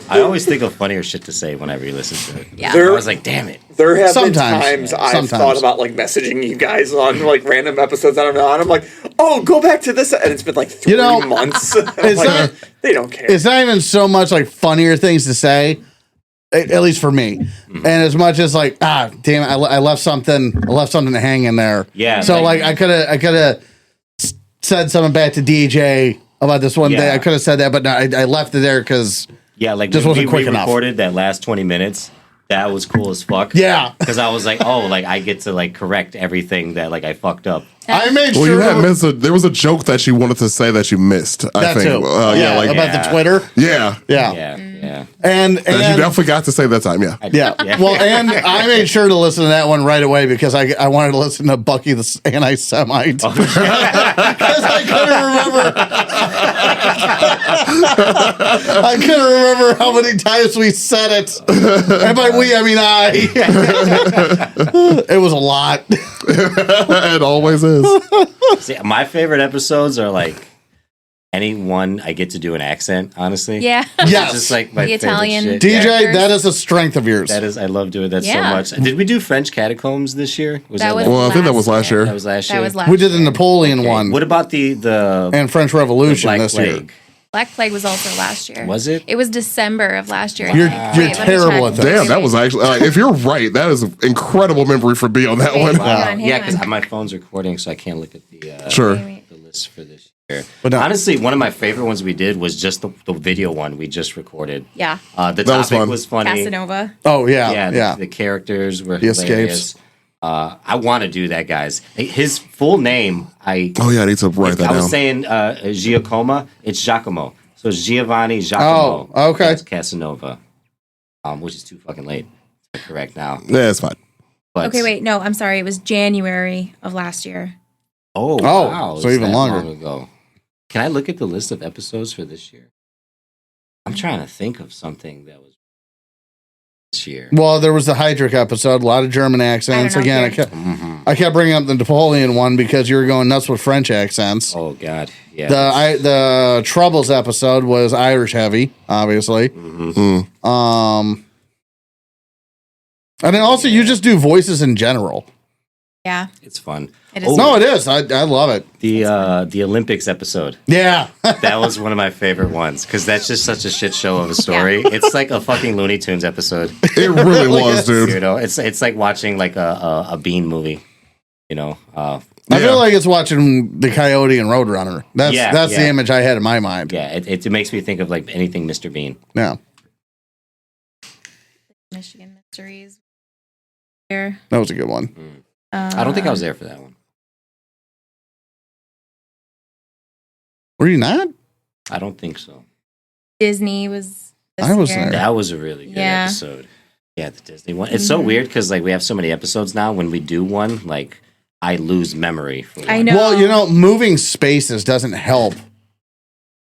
Speaker 6: I always think of funnier shit to say whenever you listen to it.
Speaker 3: Yeah.
Speaker 5: There-
Speaker 6: I was like, damn it.
Speaker 5: There have
Speaker 4: Sometimes.
Speaker 5: been times
Speaker 4: Yeah.
Speaker 5: I've
Speaker 4: Sometimes.
Speaker 5: thought about like messaging you guys on like random episodes that I'm on. I'm like, oh, go back to this, and it's been like 3 months. I'm
Speaker 4: it's
Speaker 5: like,
Speaker 4: not-
Speaker 5: they don't care.
Speaker 4: It's not even so much like funnier things to say, at least for me. And as much as like, damn it, I left something to hang in there.
Speaker 6: Yeah,
Speaker 4: So
Speaker 6: like-
Speaker 4: like I could have said something back to DJ about this one day.
Speaker 6: Yeah.
Speaker 4: I could have said that, but no, I left it there because
Speaker 6: Yeah, like
Speaker 4: Just
Speaker 6: when
Speaker 4: wasn't quick
Speaker 6: we
Speaker 4: enough.
Speaker 6: recorded that last 20 minutes. That was cool as fuck.
Speaker 4: Yeah.
Speaker 6: Because I was like, oh, like I get to like correct everything that like I fucked up.
Speaker 4: I made
Speaker 2: Well,
Speaker 4: sure.
Speaker 2: you had missed there was a joke that you wanted to say that you missed. I
Speaker 4: that
Speaker 2: think.
Speaker 4: too.
Speaker 2: Yeah, like
Speaker 4: about the Twitter.
Speaker 2: yeah.
Speaker 4: Yeah.
Speaker 6: Yeah.
Speaker 4: And
Speaker 2: That you definitely got to say that time. Yeah.
Speaker 4: yeah. Well, and I made sure to listen to that one right away because I wanted to listen to Bucky the Anti-Semite because I couldn't remember how many times we said it, and by we I mean I. It was a lot.
Speaker 2: It always is.
Speaker 6: See, my favorite episodes are like any one I get to do an accent, honestly.
Speaker 3: Yeah.
Speaker 4: Yes.
Speaker 6: It's just like my
Speaker 3: The
Speaker 6: favorite
Speaker 3: Italian
Speaker 6: shit.
Speaker 4: DJ,
Speaker 3: Characters.
Speaker 4: that is a strength of yours.
Speaker 6: That is, I love doing that
Speaker 3: Yeah.
Speaker 6: so much. Did we do French Catacombs this year?
Speaker 3: That was
Speaker 2: Well, I think that was last year.
Speaker 6: That was last
Speaker 3: That
Speaker 6: year.
Speaker 3: was last
Speaker 4: We did the
Speaker 3: year.
Speaker 4: Napoleon one
Speaker 6: What about the
Speaker 4: and French Revolution
Speaker 6: Black
Speaker 4: this year.
Speaker 6: Plague?
Speaker 3: Black Plague was also last year.
Speaker 6: Was it?
Speaker 3: It was December of last year.
Speaker 4: You're-
Speaker 3: Wait,
Speaker 4: you're
Speaker 3: let me
Speaker 4: terrible
Speaker 3: check.
Speaker 4: at that.
Speaker 2: Damn, that was actually. If you're right, that is an incredible memory for me on that
Speaker 3: Wait,
Speaker 2: one.
Speaker 3: hang on, hang
Speaker 6: Yeah,
Speaker 3: on.
Speaker 6: because my phone's recording, so I can't look at the
Speaker 2: Sure.
Speaker 3: Wait.
Speaker 6: the list for this year.
Speaker 4: But no.
Speaker 6: Honestly, one of my favorite ones we did was just the video one we just recorded.
Speaker 3: Yeah.
Speaker 6: The
Speaker 2: That was
Speaker 6: topic
Speaker 2: fun.
Speaker 6: was funny.
Speaker 3: Casanova.
Speaker 4: Oh yeah,
Speaker 6: Yeah,
Speaker 4: yeah.
Speaker 6: The characters were
Speaker 4: The
Speaker 6: hilarious.
Speaker 4: escapes.
Speaker 6: I want to do that, guys. His full name,
Speaker 2: Oh yeah, I need to write that
Speaker 6: I was
Speaker 2: down.
Speaker 6: saying Giacomo. It's Giacomo. So it's Giovanni Giacomo.
Speaker 4: Oh, okay.
Speaker 6: Casanova, which is too fucking late to correct now.
Speaker 2: Yeah, it's fine.
Speaker 6: But,
Speaker 3: Okay, wait. No, I'm sorry. It was January of last year.
Speaker 6: Oh,
Speaker 4: Oh,
Speaker 6: wow.
Speaker 4: so
Speaker 6: It's
Speaker 4: even
Speaker 6: that
Speaker 4: longer.
Speaker 6: long ago. Can I look at the list of episodes for this year? I'm trying to think of something that was this year.
Speaker 4: Well, there was the Heydrich episode, a lot of German accents.
Speaker 3: I don't know,
Speaker 4: Again,
Speaker 3: dude.
Speaker 4: I kept bringing up the Napoleon one because you were going nuts with French accents.
Speaker 6: Oh God, yeah.
Speaker 4: The Troubles episode was Irish heavy, obviously. And then also you just do voices in general.
Speaker 3: Yeah,
Speaker 6: It's fun.
Speaker 3: it is.
Speaker 4: No, it is. I love it.
Speaker 6: The Olympics episode.
Speaker 4: Yeah.
Speaker 6: That was one of my favorite ones because that's just such a shit show of a story. It's like a fucking Looney Tunes episode.
Speaker 2: It really was, dude.
Speaker 6: You know, it's like watching like a Bean movie. You know,
Speaker 4: I feel like it's watching the Coyote and Roadrunner. That's
Speaker 6: Yeah,
Speaker 4: the
Speaker 6: yeah.
Speaker 4: image I had in my mind.
Speaker 6: yeah, it makes me think of like anything Mr. Bean.
Speaker 4: Yeah.
Speaker 3: Michigan Mysteries. Here.
Speaker 4: That was a good one.
Speaker 6: I don't think I was there for that one.
Speaker 4: Were you not?
Speaker 6: I don't think so.
Speaker 3: Disney was. This
Speaker 4: I was
Speaker 3: year.
Speaker 4: there.
Speaker 6: That was a really good
Speaker 3: Yeah.
Speaker 6: episode. Yeah, the Disney one. It's so weird because like we have so many episodes now. When we do one, like I lose memory. For one.
Speaker 3: I know.
Speaker 4: Well, you know, moving spaces doesn't help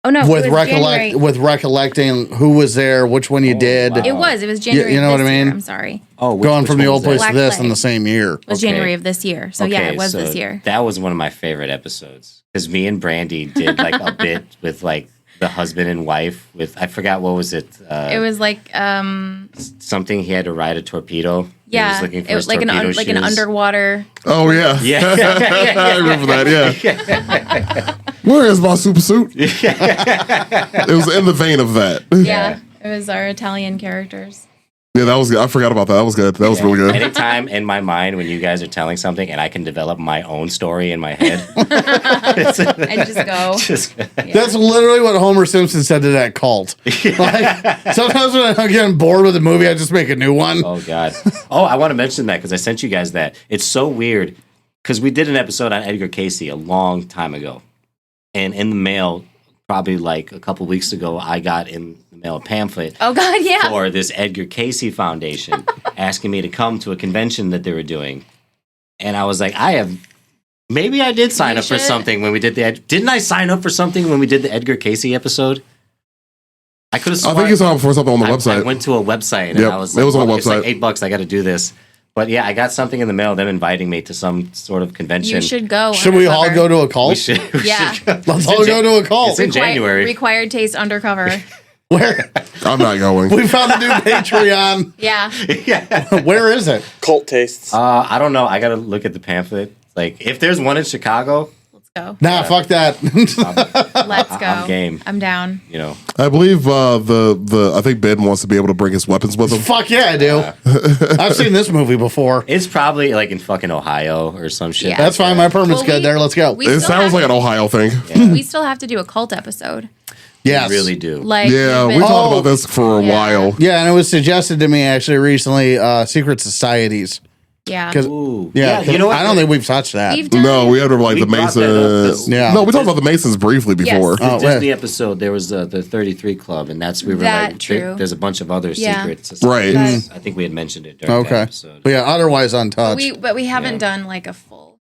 Speaker 3: Oh no,
Speaker 4: with
Speaker 3: it was January.
Speaker 4: recollecting who was there, which one you
Speaker 6: Oh,
Speaker 4: did.
Speaker 6: wow.
Speaker 3: It was January.
Speaker 4: you know
Speaker 3: of
Speaker 4: what
Speaker 3: this
Speaker 4: I mean?
Speaker 3: year. I'm sorry.
Speaker 6: Oh,
Speaker 4: Going from
Speaker 6: which
Speaker 4: the
Speaker 6: one
Speaker 4: old
Speaker 6: was
Speaker 4: place
Speaker 6: that?
Speaker 4: to
Speaker 3: Black
Speaker 4: this in
Speaker 3: Clay.
Speaker 4: the same year.
Speaker 3: It was
Speaker 6: Okay.
Speaker 3: January of this year. So yeah,
Speaker 6: Okay,
Speaker 3: it was
Speaker 6: so
Speaker 3: this year.
Speaker 6: That was one of my favorite episodes because me and Brandy did like a bit with like the husband and wife with I forgot what was it.
Speaker 3: It was like
Speaker 6: Something he had to ride a torpedo. He
Speaker 3: yeah,
Speaker 6: was looking for
Speaker 3: it was
Speaker 6: his
Speaker 3: like
Speaker 6: torpedo
Speaker 3: like an
Speaker 6: shoes.
Speaker 3: underwater.
Speaker 2: Oh yeah,
Speaker 6: Yeah.
Speaker 2: I remember that. Yeah. Where is my super suit? It was in the vein of that.
Speaker 3: Yeah, it was our Italian characters.
Speaker 2: Yeah, that was good. I forgot about that. That was good. That was really good.
Speaker 6: Anytime in my mind when you guys are telling something and I can develop my own story in my head.
Speaker 3: And just go.
Speaker 6: Just,
Speaker 4: That's literally what Homer Simpson said to that cult. Like, sometimes when I'm getting bored with a movie, I just make a new one.
Speaker 6: oh God. Oh, I want to mention that because I sent you guys that. It's so weird because we did an episode on Edgar Casey a long time ago. And in the mail, probably like a couple weeks ago, I got in the mail a pamphlet
Speaker 3: Oh God, yeah.
Speaker 6: for this Edgar Casey Foundation asking me to come to a convention that they were doing. And I was like, maybe I did sign
Speaker 3: You
Speaker 6: up for
Speaker 3: should.
Speaker 6: something when we did didn't I sign up for something when we did the Edgar Casey episode? I could have
Speaker 2: I think you saw it for something on the
Speaker 6: I
Speaker 2: website.
Speaker 6: went to a website and
Speaker 2: Yep,
Speaker 6: I was
Speaker 2: it
Speaker 6: like,
Speaker 2: was on the
Speaker 6: it's like
Speaker 2: website.
Speaker 6: $8. I got to do this. But yeah, I got something in the mail, them inviting me to some sort of convention.
Speaker 3: You should go.
Speaker 4: Should we all go to a
Speaker 6: We
Speaker 4: cult?
Speaker 6: should. We
Speaker 3: Yeah.
Speaker 6: should go.
Speaker 4: Let's
Speaker 6: It's
Speaker 4: all
Speaker 6: in
Speaker 4: go to a cult.
Speaker 6: It's in January.
Speaker 3: Required taste undercover.
Speaker 4: Where
Speaker 2: I'm not going.
Speaker 4: we found a new Patreon.
Speaker 3: Yeah.
Speaker 6: Yeah.
Speaker 4: Where is it?
Speaker 5: Cult tastes.
Speaker 6: I don't know. I got to look at the pamphlet. Like, if there's one in Chicago,
Speaker 3: Let's go.
Speaker 4: Nah, fuck that.
Speaker 3: Let's go.
Speaker 6: I'm game.
Speaker 3: I'm down.
Speaker 6: you know,
Speaker 2: I believe I think Ben wants to be able to bring his weapons with him.
Speaker 4: Fuck yeah, I do. I've seen this movie before.
Speaker 6: it's probably like in fucking Ohio or some shit.
Speaker 3: Yeah.
Speaker 4: That's fine. My permit's
Speaker 3: Well,
Speaker 4: good there. Let's go.
Speaker 3: we
Speaker 2: It
Speaker 3: still
Speaker 2: sounds
Speaker 3: have
Speaker 2: like an
Speaker 3: to-
Speaker 2: Ohio thing.
Speaker 3: We still have to do a cult episode.
Speaker 4: Yes.
Speaker 6: You really do.
Speaker 3: Like
Speaker 2: Yeah,
Speaker 3: we've
Speaker 2: we
Speaker 3: been-
Speaker 2: talked about this for a
Speaker 3: Yeah.
Speaker 2: while.
Speaker 4: Yeah, and it was suggested to me actually recently, secret societies.
Speaker 3: Yeah.
Speaker 4: Because
Speaker 6: Ooh.
Speaker 4: yeah,
Speaker 6: you know what?
Speaker 4: I don't think we've touched that.
Speaker 3: We've done
Speaker 2: No, we had like
Speaker 6: We
Speaker 2: the
Speaker 6: brought that up
Speaker 2: Masons.
Speaker 6: this-
Speaker 4: Yeah.
Speaker 2: No, we talked about the Masons briefly before.
Speaker 3: Yes.
Speaker 4: Oh,
Speaker 6: Disney
Speaker 4: yeah.
Speaker 6: episode, there was the 33 Club, and that's we were
Speaker 3: That
Speaker 6: like,
Speaker 3: true.
Speaker 6: there's a bunch of other
Speaker 3: Yeah.
Speaker 6: secrets.
Speaker 2: Right.
Speaker 3: But-
Speaker 6: I think we had mentioned it during that
Speaker 4: Okay.
Speaker 6: episode.
Speaker 4: But yeah, otherwise untouched.
Speaker 3: but we haven't
Speaker 6: Yeah.
Speaker 3: done like a full.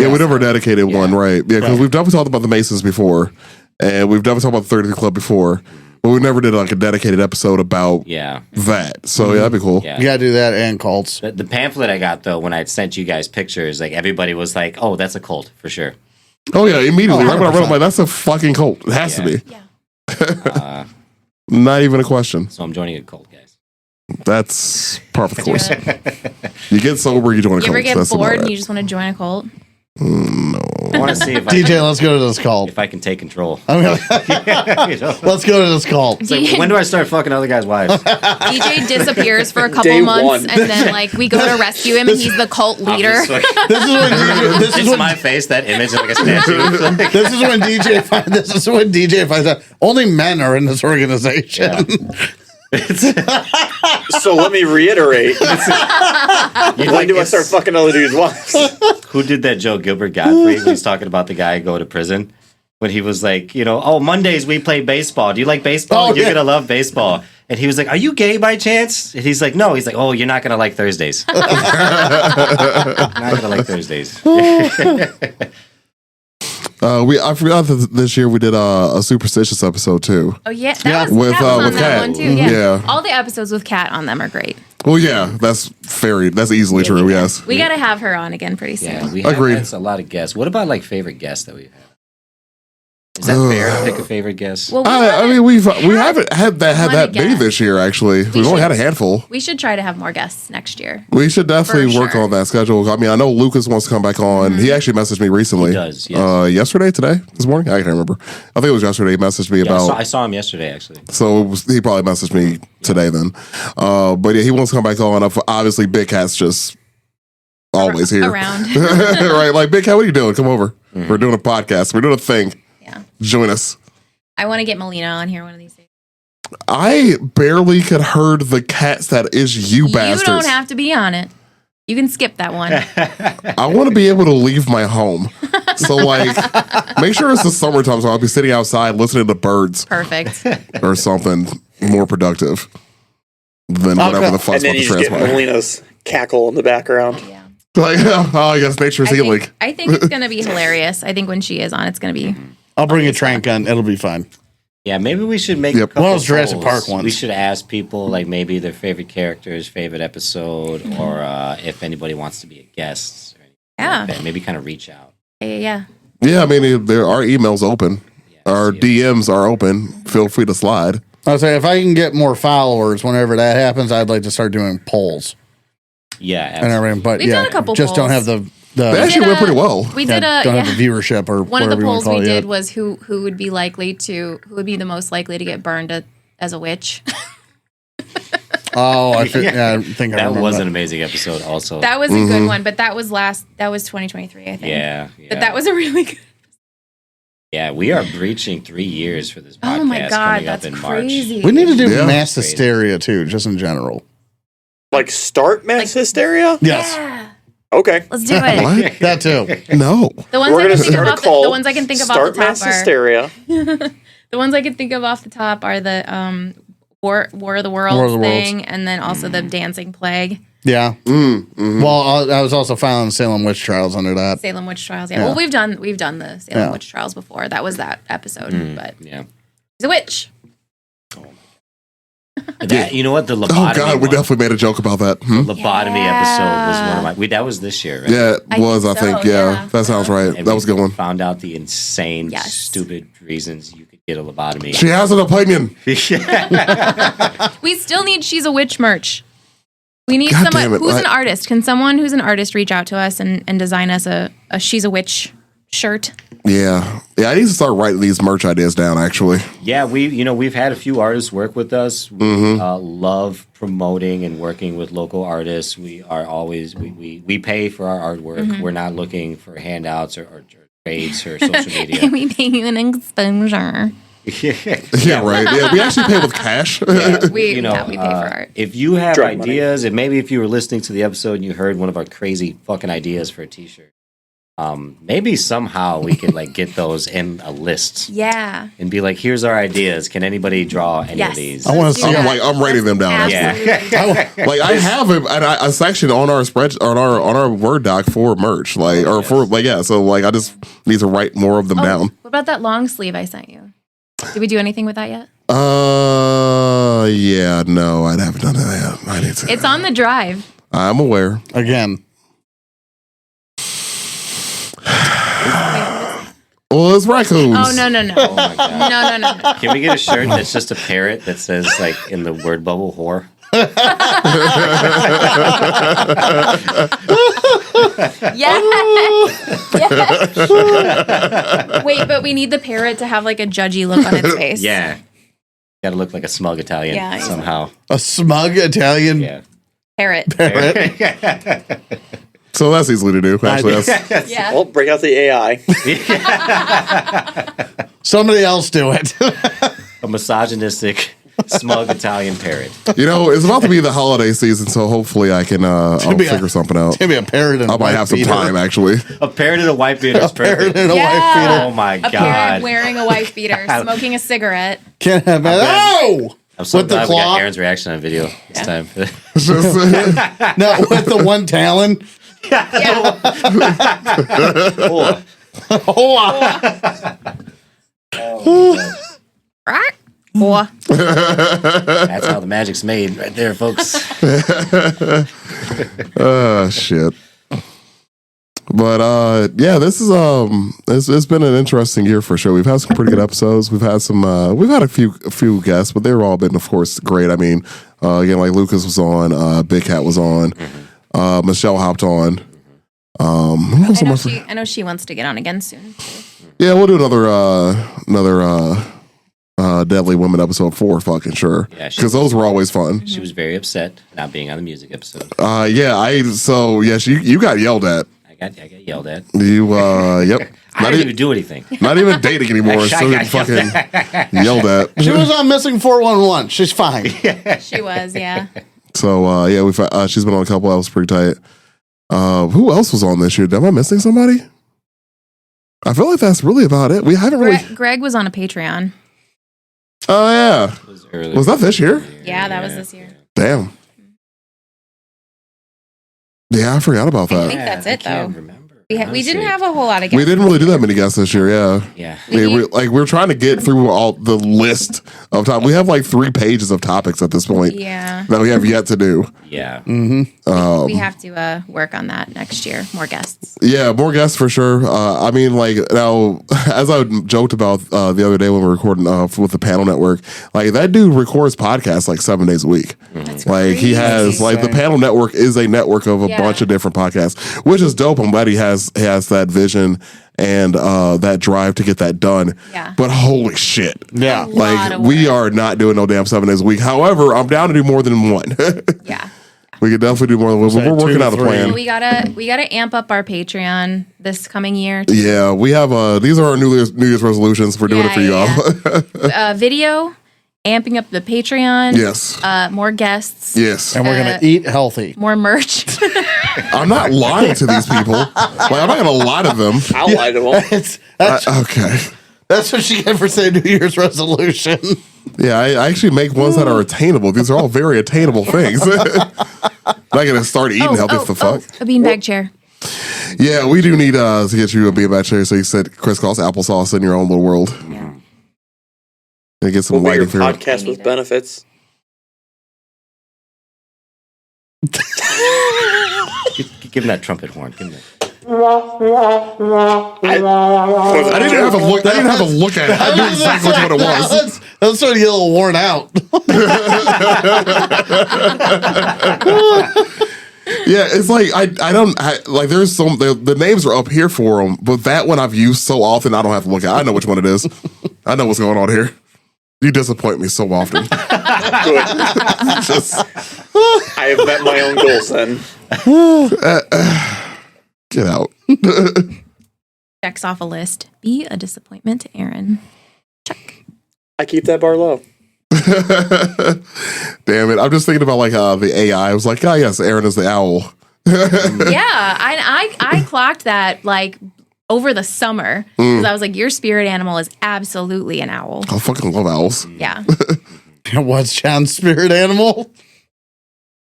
Speaker 2: Yeah, we never dedicated one,
Speaker 6: Yeah.
Speaker 2: right? Yeah, because
Speaker 4: Right.
Speaker 2: we've definitely talked about the Masons before, and we've definitely talked about the 33 Club before, but we never did like a dedicated episode about
Speaker 6: Yeah.
Speaker 2: that. So yeah, that'd be cool.
Speaker 6: Yeah.
Speaker 4: You gotta do that and cults.
Speaker 6: The pamphlet I got though, when I sent you guys pictures, like everybody was like, "Oh, that's a cult for sure."
Speaker 2: Oh yeah, immediately.
Speaker 4: Oh,
Speaker 2: right when I read it, I'm
Speaker 4: 100%.
Speaker 2: like, that's a fucking cult. It has
Speaker 6: Yeah.
Speaker 2: to be.
Speaker 3: Yeah.
Speaker 2: Not even a question.
Speaker 6: So I'm joining a cult, guys.
Speaker 2: That's part of the
Speaker 3: Do
Speaker 2: course.
Speaker 3: it.
Speaker 2: You get sober, you join a
Speaker 3: You
Speaker 2: cult.
Speaker 3: ever get
Speaker 2: That's about
Speaker 3: bored and
Speaker 2: it.
Speaker 3: you just want to join a cult?
Speaker 6: I want to see if
Speaker 4: DJ, let's go to this cult.
Speaker 6: if I can take control.
Speaker 4: I'm gonna-
Speaker 6: You know?
Speaker 4: let's go to this cult.
Speaker 6: It's like, when do I start fucking other guys' wives?
Speaker 3: DJ disappears for a couple
Speaker 5: Day
Speaker 3: months,
Speaker 5: one.
Speaker 3: and then like we go to rescue him, and he's the cult leader.
Speaker 6: I'm just like-
Speaker 4: This is when DJ, this is
Speaker 6: it's
Speaker 4: when
Speaker 6: my face, that image of like a statue. Like,
Speaker 4: this is when DJ finds out only men are in this organization.
Speaker 6: it's,
Speaker 5: So let me reiterate. When do I start fucking other dudes' wives?
Speaker 6: Who did that Joe Gilbert Godfrey when he's talking about the guy go to prison? When he was like, oh, Mondays we play baseball. Do you like baseball?
Speaker 4: Oh,
Speaker 6: You're
Speaker 4: yeah.
Speaker 6: going to love baseball. And he was like, are you gay by chance? And he's like, no. He's like, oh, you're not going to like Thursdays. Not going to like Thursdays.
Speaker 2: I forgot that this year we did a superstitious episode too.
Speaker 3: Oh yeah,
Speaker 4: Yeah,
Speaker 3: that was,
Speaker 2: with,
Speaker 3: Kat was on
Speaker 2: with
Speaker 3: that
Speaker 2: Kat.
Speaker 3: one too. Yeah.
Speaker 2: Yeah.
Speaker 3: All the episodes with Kat on them are great.
Speaker 2: Well, yeah, that's easily true. Yes.
Speaker 3: We got to have her on again pretty soon.
Speaker 6: Yeah, we have
Speaker 2: Agreed.
Speaker 6: had a lot of guests. What about like favorite guests that we've had? Is that fair to pick a favorite guest?
Speaker 3: Well,
Speaker 2: I mean, we haven't had that
Speaker 3: Wanna
Speaker 2: many
Speaker 3: guess.
Speaker 2: this year. Actually, we've only
Speaker 3: should-
Speaker 2: had a handful.
Speaker 3: we should try to have more guests next year.
Speaker 2: We should definitely
Speaker 3: For
Speaker 2: work
Speaker 3: sure.
Speaker 2: on that schedule. I mean, I know Lucas wants to come back on. He actually messaged me recently.
Speaker 6: He does, yes.
Speaker 2: Yesterday, today, this morning. I can't remember. I think it was yesterday. He messaged me
Speaker 6: Yeah,
Speaker 2: about.
Speaker 6: I saw him yesterday, actually.
Speaker 2: So he probably messaged me today then. But yeah, he wants to come back on. Obviously, Big Cat's just always here.
Speaker 3: Around.
Speaker 2: Right? Like, Big Cat, what are you doing? Come over. We're doing a podcast. We're doing a thing.
Speaker 3: Yeah.
Speaker 2: Join us.
Speaker 3: I want to get Melina on here one of these days.
Speaker 2: I barely could herd the cats that is you bastards.
Speaker 3: You don't have to be on it. You can skip that one.
Speaker 2: I want to be able to leave my home. So, like, make sure it's the summertime so I'll be sitting outside listening to birds
Speaker 3: Perfect.
Speaker 2: or something more productive than whatever the fuck's
Speaker 5: And then
Speaker 2: about
Speaker 5: you
Speaker 2: to
Speaker 5: just get
Speaker 2: transpire.
Speaker 5: Melina's cackle in the background.
Speaker 3: Yeah.
Speaker 2: Like, oh, I guess nature's healing.
Speaker 3: I think it's going to be hilarious. I think when she is on, it's going to be.
Speaker 4: I'll bring a trank gun. It'll be fine.
Speaker 6: Yeah, maybe we should make
Speaker 2: Yep.
Speaker 6: a couple
Speaker 4: One of those Jurassic
Speaker 6: polls.
Speaker 4: Park ones.
Speaker 6: We should ask people like maybe their favorite characters, favorite episode, or if anybody wants to be a guest. Or anything
Speaker 3: Yeah.
Speaker 6: like that. Maybe kind of reach out.
Speaker 3: Yeah.
Speaker 2: Yeah, I mean, our email's open. Our DMs are open. Feel free to slide.
Speaker 4: I'll say if I can get more followers whenever that happens, I'd like to start doing polls
Speaker 6: Yeah,
Speaker 4: and
Speaker 6: absolutely.
Speaker 4: everything. But
Speaker 3: We've
Speaker 4: yeah,
Speaker 3: done a couple
Speaker 4: just don't
Speaker 3: polls.
Speaker 4: have the
Speaker 2: They
Speaker 3: We
Speaker 2: actually
Speaker 3: did
Speaker 2: went pretty well.
Speaker 3: We
Speaker 4: yeah,
Speaker 3: did a.
Speaker 4: don't
Speaker 3: Yeah.
Speaker 4: have the viewership or
Speaker 3: One of
Speaker 4: whatever
Speaker 3: the
Speaker 4: you wanna
Speaker 3: polls
Speaker 4: call
Speaker 3: we
Speaker 4: it
Speaker 3: did
Speaker 4: yet.
Speaker 3: was who would be likely to who would be the most likely to get burned as a witch.
Speaker 4: Oh, I think I think I
Speaker 6: That
Speaker 4: remember
Speaker 6: was an amazing episode. Also,
Speaker 3: That was a good one, but that was 2023, I think.
Speaker 6: yeah.
Speaker 3: But that was a really good.
Speaker 6: Yeah, we are breaching 3 years for this podcast
Speaker 3: Oh my god,
Speaker 6: coming
Speaker 3: that's
Speaker 6: up in
Speaker 3: crazy.
Speaker 4: We need to do
Speaker 2: Yeah.
Speaker 4: mass
Speaker 6: Crazy.
Speaker 4: hysteria too, just in general.
Speaker 5: Like start mass hysteria?
Speaker 4: Yes,
Speaker 3: Yeah.
Speaker 5: Okay.
Speaker 3: Let's do it.
Speaker 2: What?
Speaker 4: that too.
Speaker 2: No.
Speaker 3: The ones
Speaker 5: We're
Speaker 3: I
Speaker 5: gonna
Speaker 3: can think
Speaker 5: start
Speaker 3: of
Speaker 5: a
Speaker 3: off
Speaker 5: cult.
Speaker 3: the ones I can think of off
Speaker 5: Start
Speaker 3: the top
Speaker 5: mass
Speaker 3: are
Speaker 5: hysteria.
Speaker 3: the ones I can think of off the top are the War of the Worlds
Speaker 4: War of the Worlds.
Speaker 3: thing, and then also the Dancing Plague,
Speaker 4: Yeah. Well, I was also filing Salem witch trials under that.
Speaker 3: Salem witch trials. Yeah.
Speaker 4: Yeah.
Speaker 3: Well, we've done the Salem
Speaker 4: Yeah.
Speaker 3: witch trials before. That was that episode, but
Speaker 6: Yeah.
Speaker 3: he's a witch.
Speaker 6: That, you know what? The lobotomy.
Speaker 2: Oh, God, we
Speaker 6: one.
Speaker 2: definitely made a joke about that.
Speaker 6: Lobotomy
Speaker 3: Yeah.
Speaker 6: episode was one of my. That was this year, right?
Speaker 2: Yeah, it
Speaker 3: I
Speaker 2: was, I
Speaker 3: think
Speaker 2: think.
Speaker 3: so,
Speaker 2: Yeah,
Speaker 3: yeah.
Speaker 2: that sounds right.
Speaker 6: And
Speaker 2: That was a good one.
Speaker 6: Found out the insane,
Speaker 3: Yes.
Speaker 6: stupid reasons you could get a lobotomy.
Speaker 2: She has an opinion.
Speaker 3: We still need She's a Witch merch. We need
Speaker 2: God
Speaker 3: someone
Speaker 2: damn it,
Speaker 3: who's an
Speaker 2: I-
Speaker 3: artist. Can someone who's an artist reach out to us and design us a She's a Witch shirt?
Speaker 2: Yeah. Yeah, I need to start writing these merch ideas down, actually.
Speaker 6: Yeah, we've had a few artists work with us. We love promoting and working with local artists. We are always we pay for our artwork. We're not looking for handouts or trades or social media.
Speaker 3: We pay you an exposure.
Speaker 2: Yeah, right. Yeah, we actually pay with cash.
Speaker 3: We
Speaker 6: You know,
Speaker 3: we pay for art.
Speaker 6: if you have
Speaker 5: Drug money.
Speaker 6: ideas, and maybe if you were listening to the episode and you heard one of our crazy fucking ideas for a T-shirt, maybe somehow we could like get those in a list
Speaker 3: Yeah.
Speaker 6: and be like, "Here's our ideas. Can anybody draw any
Speaker 3: Yes.
Speaker 6: of these?"
Speaker 4: I want
Speaker 3: Let's
Speaker 4: to
Speaker 3: do
Speaker 4: see.
Speaker 3: that.
Speaker 2: I'm writing them down.
Speaker 3: Absolutely.
Speaker 2: Like I have a section on our spread on our Word doc for merch, like or for like yeah. So like I just need to write more of them
Speaker 3: Oh,
Speaker 2: down.
Speaker 3: what about that long sleeve I sent you? Did we do anything with that yet?
Speaker 2: Yeah, no, I haven't done that yet. I need to.
Speaker 3: It's on the drive.
Speaker 2: I'm aware.
Speaker 4: Again,
Speaker 2: Well, it's raccoons.
Speaker 3: Oh no.
Speaker 6: Oh my god!
Speaker 3: No.
Speaker 6: Can we get a shirt that's just a parrot that says like in the word bubble whore?
Speaker 3: Yes. Yes. Wait, but we need the parrot to have like a judgy look on its face.
Speaker 6: Yeah, got to look like a smug Italian
Speaker 3: Yeah,
Speaker 6: somehow.
Speaker 4: a smug Italian
Speaker 6: Yeah.
Speaker 3: Parrot.
Speaker 4: parrot.
Speaker 2: So that's easily to do. Actually, that's,
Speaker 3: Yeah.
Speaker 5: Well, break out the AI.
Speaker 4: Somebody else do it.
Speaker 6: A misogynistic Smug Italian parrot.
Speaker 2: You know, it's about to be the holiday season, so hopefully I can I'll
Speaker 4: be a-
Speaker 2: figure something out.
Speaker 4: It's gonna be a parrot and
Speaker 2: I might have some time, actually.
Speaker 6: A parrot and a white beater is
Speaker 4: Parrot
Speaker 6: perfect.
Speaker 4: and a
Speaker 3: Yeah.
Speaker 4: wife beater.
Speaker 6: Oh my
Speaker 3: A parent
Speaker 6: god.
Speaker 3: wearing a wife beater, smoking a cigarette.
Speaker 4: Can't have oh
Speaker 6: I'm so
Speaker 4: with the
Speaker 6: glad we
Speaker 4: claw.
Speaker 6: got Aaron's reaction on video this time.
Speaker 2: It's just-
Speaker 4: No, with the one talon.
Speaker 3: Yeah. Right? Boy.
Speaker 6: That's how the magic's made, right there, folks.
Speaker 2: Shit. But yeah, this is it's been an interesting year for sure. We've had some pretty good episodes. We've had a few guests, but they've all been, of course, great. I mean, again, like Lucas was on, Big Cat was on, Michelle hopped on. Who else am I for-
Speaker 3: I know she wants to get on again soon.
Speaker 2: Yeah, we'll do another Deadly Women episode 4, fucking sure.
Speaker 6: Yeah,
Speaker 2: Because those were always fun.
Speaker 6: She was very upset not being on the music episode.
Speaker 2: You got yelled at.
Speaker 6: I got yelled at.
Speaker 2: You yep.
Speaker 6: I didn't even do anything.
Speaker 2: Not even dating anymore. Still getting fucking yelled at.
Speaker 4: She was on Missing 411. She's fine.
Speaker 3: She was, yeah.
Speaker 2: So yeah, we've she's been on a couple. That was pretty tight. Who else was on this year? Am I missing somebody? I feel like that's really about it. We haven't really.
Speaker 3: Greg was on a Patreon.
Speaker 2: Oh yeah,
Speaker 6: It was early.
Speaker 2: was that this year?
Speaker 3: Yeah, that was this year.
Speaker 2: Damn. Yeah, I forgot about
Speaker 3: I
Speaker 2: that.
Speaker 3: think that's it,
Speaker 6: I can't
Speaker 3: though.
Speaker 6: remember.
Speaker 3: We didn't
Speaker 6: honestly.
Speaker 3: have a whole lot of guests.
Speaker 2: We didn't really do that many guests this year. Yeah.
Speaker 6: Yeah.
Speaker 2: We're trying to get through all the list of topics. We have like 3 pages of topics at this point
Speaker 3: Yeah.
Speaker 2: that we have yet to do.
Speaker 6: Yeah.
Speaker 3: We have to work on that next year. More guests.
Speaker 2: Yeah, more guests for sure. I mean, like now, as I joked about the other day when we were recording with the Panel Network, like that dude records podcasts like 7 days a week.
Speaker 3: That's
Speaker 2: Like he has, like the Panel Network is a network of a
Speaker 3: Yeah.
Speaker 2: bunch of different podcasts, which is dope. I'm glad he has that vision and that drive to get that done.
Speaker 3: Yeah.
Speaker 2: But holy shit.
Speaker 4: Yeah.
Speaker 3: lot
Speaker 2: Like
Speaker 3: of
Speaker 2: we
Speaker 3: work.
Speaker 2: are not doing no damn 7 days a week. However, I'm down to do more than one.
Speaker 3: Yeah.
Speaker 2: We could definitely do more than one. But
Speaker 4: Say
Speaker 2: we're working
Speaker 4: 2,
Speaker 2: out a
Speaker 4: 3.
Speaker 2: plan.
Speaker 3: We gotta amp up our Patreon this coming year.
Speaker 2: Yeah, we have these are our New Year's resolutions. We're doing it for you all.
Speaker 3: Video, amping up the Patreon.
Speaker 2: Yes.
Speaker 3: More guests.
Speaker 2: Yes.
Speaker 4: And we're going to eat healthy.
Speaker 3: More merch.
Speaker 2: I'm not lying to these people. Like I'm not gonna lie to them.
Speaker 5: I'll lie to them.
Speaker 2: Okay.
Speaker 4: That's what she get for saying New Year's resolution.
Speaker 2: Yeah, I actually make ones that are attainable. These are all very attainable things. Not gonna start eating healthy. What the fuck?
Speaker 3: A beanbag chair.
Speaker 2: Yeah, we do need to get you a beanbag chair. So you said crisscross applesauce in your own little world.
Speaker 3: Yeah.
Speaker 2: And get some
Speaker 5: We'll be your
Speaker 2: lighting for it.
Speaker 5: podcast with benefits.
Speaker 6: Give him that trumpet horn. Give him that.
Speaker 2: I didn't have a look. I didn't have a look at it. I knew exactly what it was.
Speaker 4: That's starting to get a little worn out.
Speaker 2: Yeah, it's like like there's some the names are up here for them, but that one I've used so often I don't have to look at. I know which one it is. I know what's going on here. You disappoint me so often.
Speaker 5: Good.
Speaker 2: Just
Speaker 5: I have met my own goals then.
Speaker 2: get out.
Speaker 3: Checks off a list. Be a disappointment to Aaron. Check.
Speaker 5: I keep that bar low.
Speaker 2: Damn it! I'm just thinking about like the AI. I was like, oh yes, Aaron is the owl.
Speaker 3: Yeah, I clocked that like over the summer because I was like, your spirit animal is absolutely an owl.
Speaker 2: I fucking love owls.
Speaker 3: Yeah.
Speaker 4: What's John's spirit animal?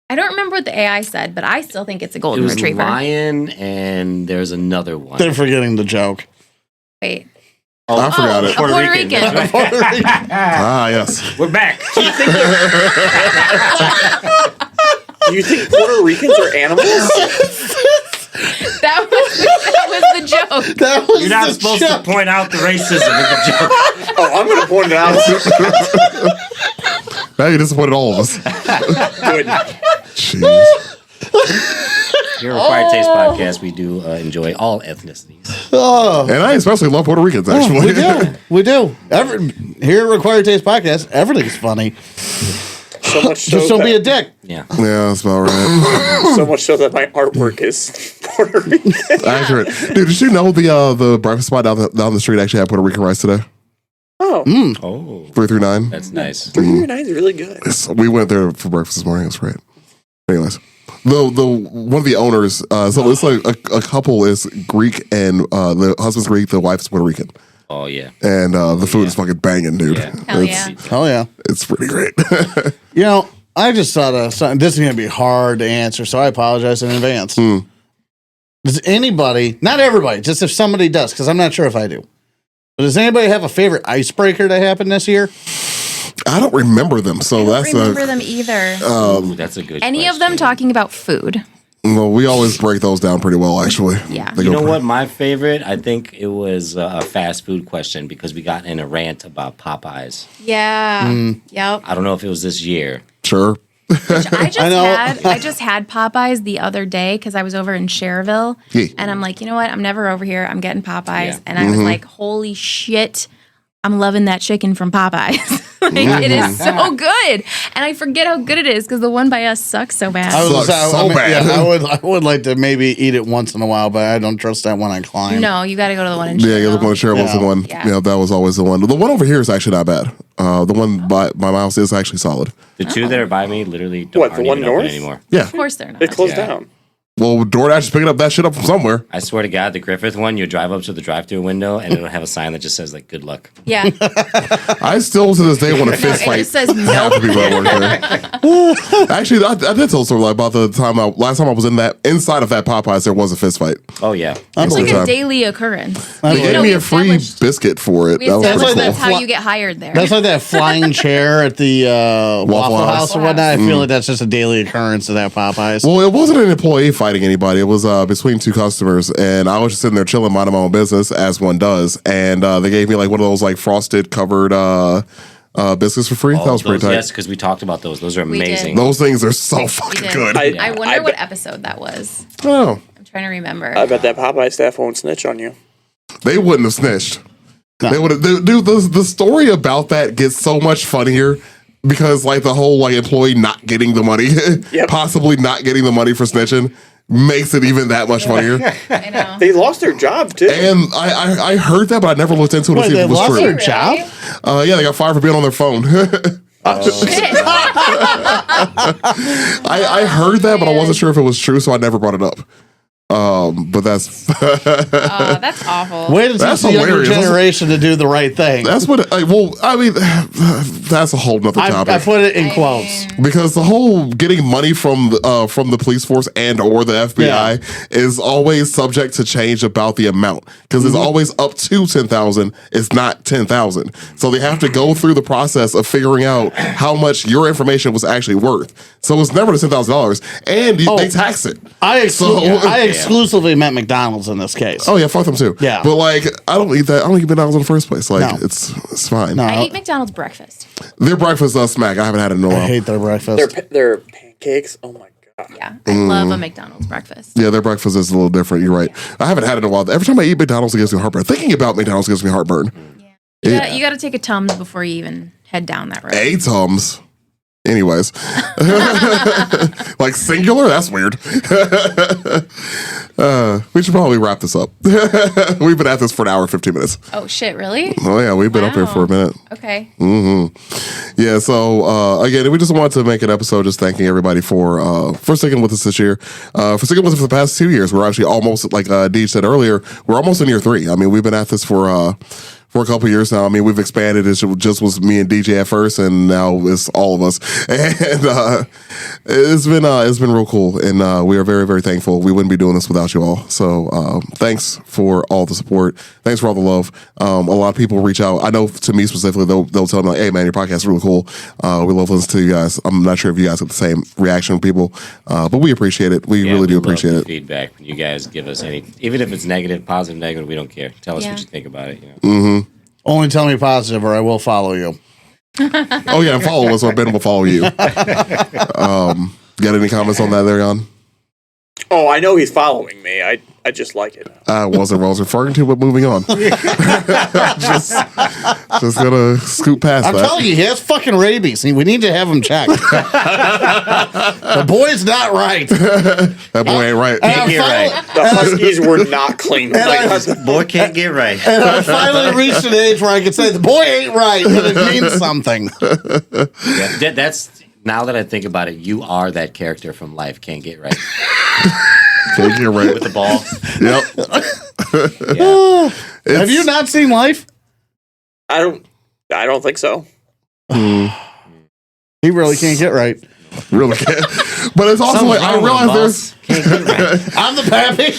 Speaker 3: I don't remember what the AI said, but I still think it's a
Speaker 6: It
Speaker 3: golden
Speaker 6: was
Speaker 3: retriever.
Speaker 6: lion, and there's another one.
Speaker 4: They're forgetting the joke.
Speaker 3: Wait.
Speaker 2: I forgot it.
Speaker 3: A Puerto Rican.
Speaker 6: That's right.
Speaker 2: Ah yes.
Speaker 6: We're back.
Speaker 5: Do you think Puerto Ricans are animals?
Speaker 3: That was the joke.
Speaker 4: That was
Speaker 6: You're not
Speaker 4: the
Speaker 6: supposed
Speaker 4: joke.
Speaker 6: to point out the racism in the joke.
Speaker 5: Oh, I'm going to point it out.
Speaker 2: Now you disappointed all of us.
Speaker 5: Good.
Speaker 2: Jeez.
Speaker 6: Here at Required Taste Podcast, we do enjoy all ethnicities.
Speaker 4: Oh,
Speaker 2: And I especially love Puerto Ricans. Actually,
Speaker 4: we do. We do. Here at Required Taste Podcast, everything's funny.
Speaker 5: So much so
Speaker 4: Just don't be a
Speaker 5: that,
Speaker 4: dick.
Speaker 6: Yeah.
Speaker 2: Yeah, that's about right.
Speaker 5: so much so that my artwork is Puerto Rican.
Speaker 2: Accurate, dude. Did you know the breakfast spot down the street actually had Puerto Rican rice today?
Speaker 5: Oh, Oh,
Speaker 6: Oh,
Speaker 2: 339.
Speaker 6: that's nice.
Speaker 5: 339 is really good.
Speaker 2: We went there for breakfast this morning. It was great. Anyways, the one of the owners, so it's like a couple is Greek and the husband's Greek, the wife's Puerto Rican,
Speaker 6: Oh yeah.
Speaker 2: and the food is fucking banging, dude.
Speaker 6: Yeah.
Speaker 3: Hell
Speaker 2: It's,
Speaker 3: yeah.
Speaker 4: Oh yeah.
Speaker 2: it's pretty great.
Speaker 4: You know, I just thought of something. This is going to be hard to answer, so I apologize in advance. Does anybody, not everybody, just if somebody does, because I'm not sure if I do, but does anybody have a favorite icebreaker that happened this year?
Speaker 2: I don't remember them, so
Speaker 3: I
Speaker 2: that's
Speaker 3: don't remember them either.
Speaker 6: Ooh, that's a good.
Speaker 3: Any of them
Speaker 6: question.
Speaker 3: talking about food?
Speaker 2: well, we always break those down pretty well, actually.
Speaker 3: Yeah.
Speaker 2: They
Speaker 6: You
Speaker 2: go
Speaker 6: know
Speaker 2: pretty-
Speaker 6: what? My favorite, I think it was a fast food question because we got in a rant about Popeyes.
Speaker 3: Yeah. Yep.
Speaker 6: I don't know if it was this year.
Speaker 2: Sure.
Speaker 3: I just had Popeyes the other day because I was over in Cherville,
Speaker 2: Yeah.
Speaker 3: and I'm like, you know what? I'm never over here. I'm getting Popeyes,
Speaker 6: Yeah.
Speaker 3: and I was like, holy shit, I'm loving that chicken from Popeyes. Like, it is so good, and I forget how good it is because the one by us sucks so bad.
Speaker 2: Sucks so bad.
Speaker 4: I would like to maybe eat it once in a while, but I don't trust that one I climb.
Speaker 3: No, you got to go to the one in
Speaker 2: Yeah,
Speaker 3: Cherville.
Speaker 2: the one share was the
Speaker 4: Yeah.
Speaker 2: one.
Speaker 3: Yeah.
Speaker 2: Yeah, that was always the one. The one over here is actually not bad. The one by my house is actually solid.
Speaker 6: The two that are by me literally don't
Speaker 5: What, the
Speaker 6: aren't
Speaker 5: one
Speaker 6: even open
Speaker 5: north?
Speaker 6: anymore.
Speaker 2: Yeah.
Speaker 3: Of course they're not.
Speaker 5: It closed
Speaker 6: Yeah.
Speaker 5: down.
Speaker 2: Well, DoorDash is picking up that shit up from somewhere.
Speaker 6: I swear to God, the Griffith one, you drive up to the drive-through window and it'll have a sign that just says like "Good luck."
Speaker 3: Yeah,
Speaker 2: I still to this day want to
Speaker 3: no,
Speaker 2: fist
Speaker 3: it
Speaker 2: fight
Speaker 3: just says
Speaker 2: half
Speaker 3: nope.
Speaker 2: the people that work there. Actually, I did tell a story about the time last time I was inside of that Popeyes. There was a fist fight.
Speaker 6: Oh yeah,
Speaker 3: It's like
Speaker 2: Time.
Speaker 3: a daily occurrence.
Speaker 2: They
Speaker 3: You
Speaker 2: gave
Speaker 3: know,
Speaker 2: me
Speaker 3: we
Speaker 2: a free
Speaker 3: established-
Speaker 2: biscuit for it.
Speaker 3: we
Speaker 2: That was
Speaker 3: established
Speaker 2: pretty
Speaker 3: that's
Speaker 2: cool.
Speaker 3: how you get hired there.
Speaker 4: That's like that flying chair at the Waffle
Speaker 2: House.
Speaker 4: House or whatnot. I feel like that's just a daily occurrence of that Popeyes.
Speaker 2: Well, it wasn't an employee fighting anybody. It was between two customers, and I was just sitting there chilling, minding my own business, as one does. And they gave me like one of those like frosted covered biscuits for free.
Speaker 6: oh,
Speaker 2: That was pretty
Speaker 6: those,
Speaker 2: tight.
Speaker 6: yes, because we talked about those. Those are
Speaker 3: We did.
Speaker 6: amazing.
Speaker 2: Those things are so
Speaker 3: We
Speaker 2: fucking
Speaker 3: did.
Speaker 2: good.
Speaker 5: I-
Speaker 3: I wonder
Speaker 5: I
Speaker 3: what
Speaker 5: bet-
Speaker 3: episode that was.
Speaker 2: Oh,
Speaker 3: I'm trying to remember.
Speaker 5: I bet that Popeye staff won't snitch on you.
Speaker 2: they wouldn't have snitched.
Speaker 4: No.
Speaker 2: They would have. Dude, the story about that gets so much funnier because like the whole like employee not getting the money,
Speaker 5: Yep.
Speaker 2: possibly not getting the money for snitching, makes it even that much funnier.
Speaker 3: I know.
Speaker 5: They lost their job too.
Speaker 2: And I heard that, but I never looked into it to
Speaker 4: Wait,
Speaker 2: see
Speaker 4: they
Speaker 2: if it was
Speaker 4: lost
Speaker 2: true.
Speaker 4: their job?
Speaker 2: Yeah, they got fired for being on their phone.
Speaker 3: Shit.
Speaker 2: I heard that, but I wasn't sure if it was true, so I never brought it up. But that's
Speaker 3: Oh, that's awful.
Speaker 4: Way to teach
Speaker 2: That's
Speaker 4: the younger
Speaker 2: hilarious.
Speaker 4: generation to do the right thing.
Speaker 2: that's what. Well, I mean, that's a whole nother topic.
Speaker 4: I put it in quotes.
Speaker 2: Because the whole getting money from the police force and or the FBI is always subject to change about the amount because it's always up to 10,000. It's not 10,000, so they have to go through the process of figuring out how much your information was actually worth. So it's never the $10,000, and they tax it.
Speaker 4: I
Speaker 2: So-
Speaker 4: exclusively meant McDonald's in this case.
Speaker 2: Oh yeah, fuck them too.
Speaker 4: Yeah.
Speaker 2: but like I don't eat that. I don't eat McDonald's in the first place. Like
Speaker 4: No.
Speaker 2: it's fine.
Speaker 4: No.
Speaker 3: I eat McDonald's breakfast.
Speaker 2: Their breakfast smack. I haven't had it in a
Speaker 4: I
Speaker 2: while.
Speaker 4: hate their breakfast.
Speaker 5: Their pancakes. Oh my god.
Speaker 3: Yeah, I love a McDonald's breakfast.
Speaker 2: Yeah, their breakfast is a little different. You're right. I haven't had it in a while. Every time I eat McDonald's, it gives me heartburn. Thinking about McDonald's gives me heartburn.
Speaker 3: You got to take a Tums before you even head down that road.
Speaker 2: A Tums. Anyways, like singular. That's weird. We should probably wrap this up. We've been at this for an hour and 15 minutes.
Speaker 3: Oh shit, really?
Speaker 2: Oh yeah, we've been up here for a minute.
Speaker 3: Okay.
Speaker 2: Yeah, so again, we just wanted to make an episode just thanking everybody for sticking with us this year, for sticking with us for the past 2 years. We're actually almost, like Deej said earlier, we're almost in year 3. I mean, we've been at this for a couple of years now. I mean, we've expanded. It just was me and DJ at first, and now it's all of us. And it's been real cool, and we are very, very thankful. We wouldn't be doing this without you all. So thanks for all the support. Thanks for all the love. A lot of people reach out. I know to me specifically, they'll tell me like, "Hey man, your podcast is really cool. We love listening to you guys." I'm not sure if you guys get the same reaction from people, but we appreciate it. We really do
Speaker 6: love
Speaker 2: appreciate
Speaker 6: the
Speaker 2: it.
Speaker 6: feedback. When you guys give us any, even if it's negative, positive, negative, we don't care. Tell us
Speaker 3: Yeah.
Speaker 6: what you think about it. You know?
Speaker 4: Only tell me positive or I will follow you.
Speaker 2: Oh yeah, and follow us, or Ben will follow you. Got any comments on that there, Jan?
Speaker 5: Oh, I know he's following me. I just like it.
Speaker 2: I wasn't what I was referring to, but moving on. just gonna scoot past
Speaker 4: I'm
Speaker 2: that.
Speaker 4: telling you, he has fucking rabies. We need to have him checked. The boy's not right.
Speaker 2: That boy ain't right.
Speaker 4: And
Speaker 6: Get right.
Speaker 5: The Huskies were not clean.
Speaker 6: Boy can't get right.
Speaker 4: And I finally reached an age where I could say the boy ain't right, and it means something.
Speaker 6: Yeah, that's now that I think about it, you are that character from Life Can't Get Right
Speaker 2: Can't get right.
Speaker 6: with the ball.
Speaker 2: Yep.
Speaker 6: Yeah.
Speaker 4: Have you not seen Life?
Speaker 5: I don't think so.
Speaker 4: He really can't get right.
Speaker 2: Really can't. But it's also like, I realize there's.
Speaker 6: Can't get right.
Speaker 4: I'm the pappy.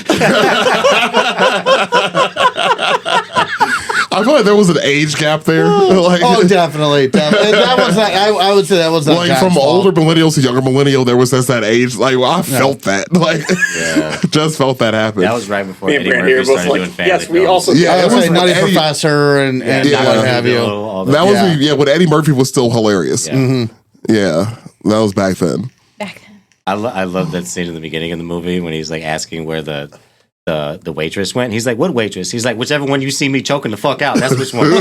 Speaker 2: I feel like there was an age gap there. Like,
Speaker 4: Oh, definitely. That was not, I would say that was not
Speaker 2: like
Speaker 4: John's
Speaker 2: from
Speaker 4: fault.
Speaker 2: older millennials to younger millennial, there was just that age. Like, well, I felt that. Like, just felt that happen.
Speaker 6: That was right before
Speaker 5: Me and
Speaker 6: Eddie
Speaker 5: Brandy
Speaker 6: Murphy
Speaker 5: are both
Speaker 6: started doing
Speaker 5: like,
Speaker 6: family
Speaker 5: yes, we
Speaker 6: films.
Speaker 5: also.
Speaker 2: Yeah,
Speaker 4: I
Speaker 2: it
Speaker 4: would
Speaker 2: was
Speaker 4: say Nutty
Speaker 2: Eddie-
Speaker 4: Professor and
Speaker 2: Yeah.
Speaker 4: what have you.
Speaker 6: All
Speaker 2: That was
Speaker 4: Yeah.
Speaker 2: when Eddie Murphy was still hilarious.
Speaker 6: Yeah.
Speaker 2: Yeah, that was back then.
Speaker 3: Back then.
Speaker 6: I love that scene in the beginning of the movie when he's like asking where the waitress went. He's like, "What waitress?" He's like, "Whichever one you see me choking the fuck out. That's which one."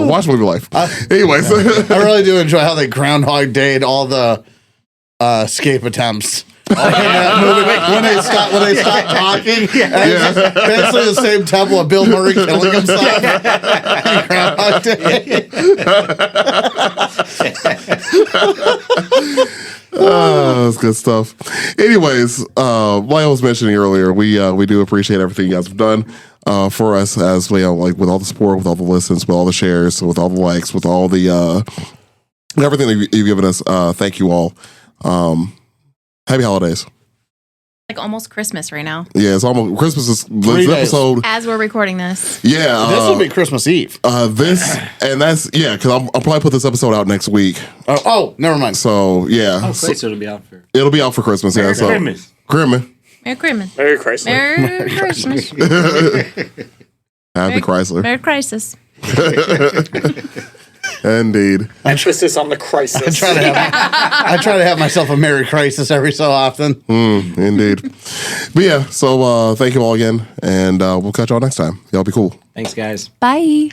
Speaker 2: Watch Movie Life. Anyways,
Speaker 4: I really do enjoy how they Groundhog Dayed all the escape attempts. In that movie, when they stop talking, and it's just basically the same temple of Bill Murray killing himself. Groundhog Day.
Speaker 2: that's good stuff. Anyways, like I was mentioning earlier, we do appreciate everything you guys have done for us, as we like with all the support, with all the listens, with all the shares, with all the likes, with all the everything that you've given us. Thank you all. Happy holidays.
Speaker 3: Like almost Christmas right now.
Speaker 2: Yeah, it's almost Christmas. Is
Speaker 4: 3
Speaker 2: this
Speaker 4: days.
Speaker 2: episode?
Speaker 3: As we're recording this.
Speaker 2: Yeah,
Speaker 4: This will be Christmas Eve.
Speaker 2: because I'll probably put this episode out next week.
Speaker 4: Oh, never mind.
Speaker 2: So yeah,
Speaker 6: Oh, great, so it'll be out for
Speaker 2: it'll be out for Christmas. Yeah, so
Speaker 6: Christmas.
Speaker 2: Christmas.
Speaker 3: Merry Christmas.
Speaker 5: Merry Christmas.
Speaker 3: Merry Christmas.
Speaker 2: Happy Chrysler.
Speaker 3: Merry Crisis.
Speaker 2: Indeed.
Speaker 5: Emphasis on the crisis.
Speaker 4: I try to have myself a Merry Crisis every so often.
Speaker 2: Indeed. But yeah, so thank you all again, and we'll catch y'all next time. Y'all be cool.
Speaker 6: Thanks, guys.
Speaker 3: Bye.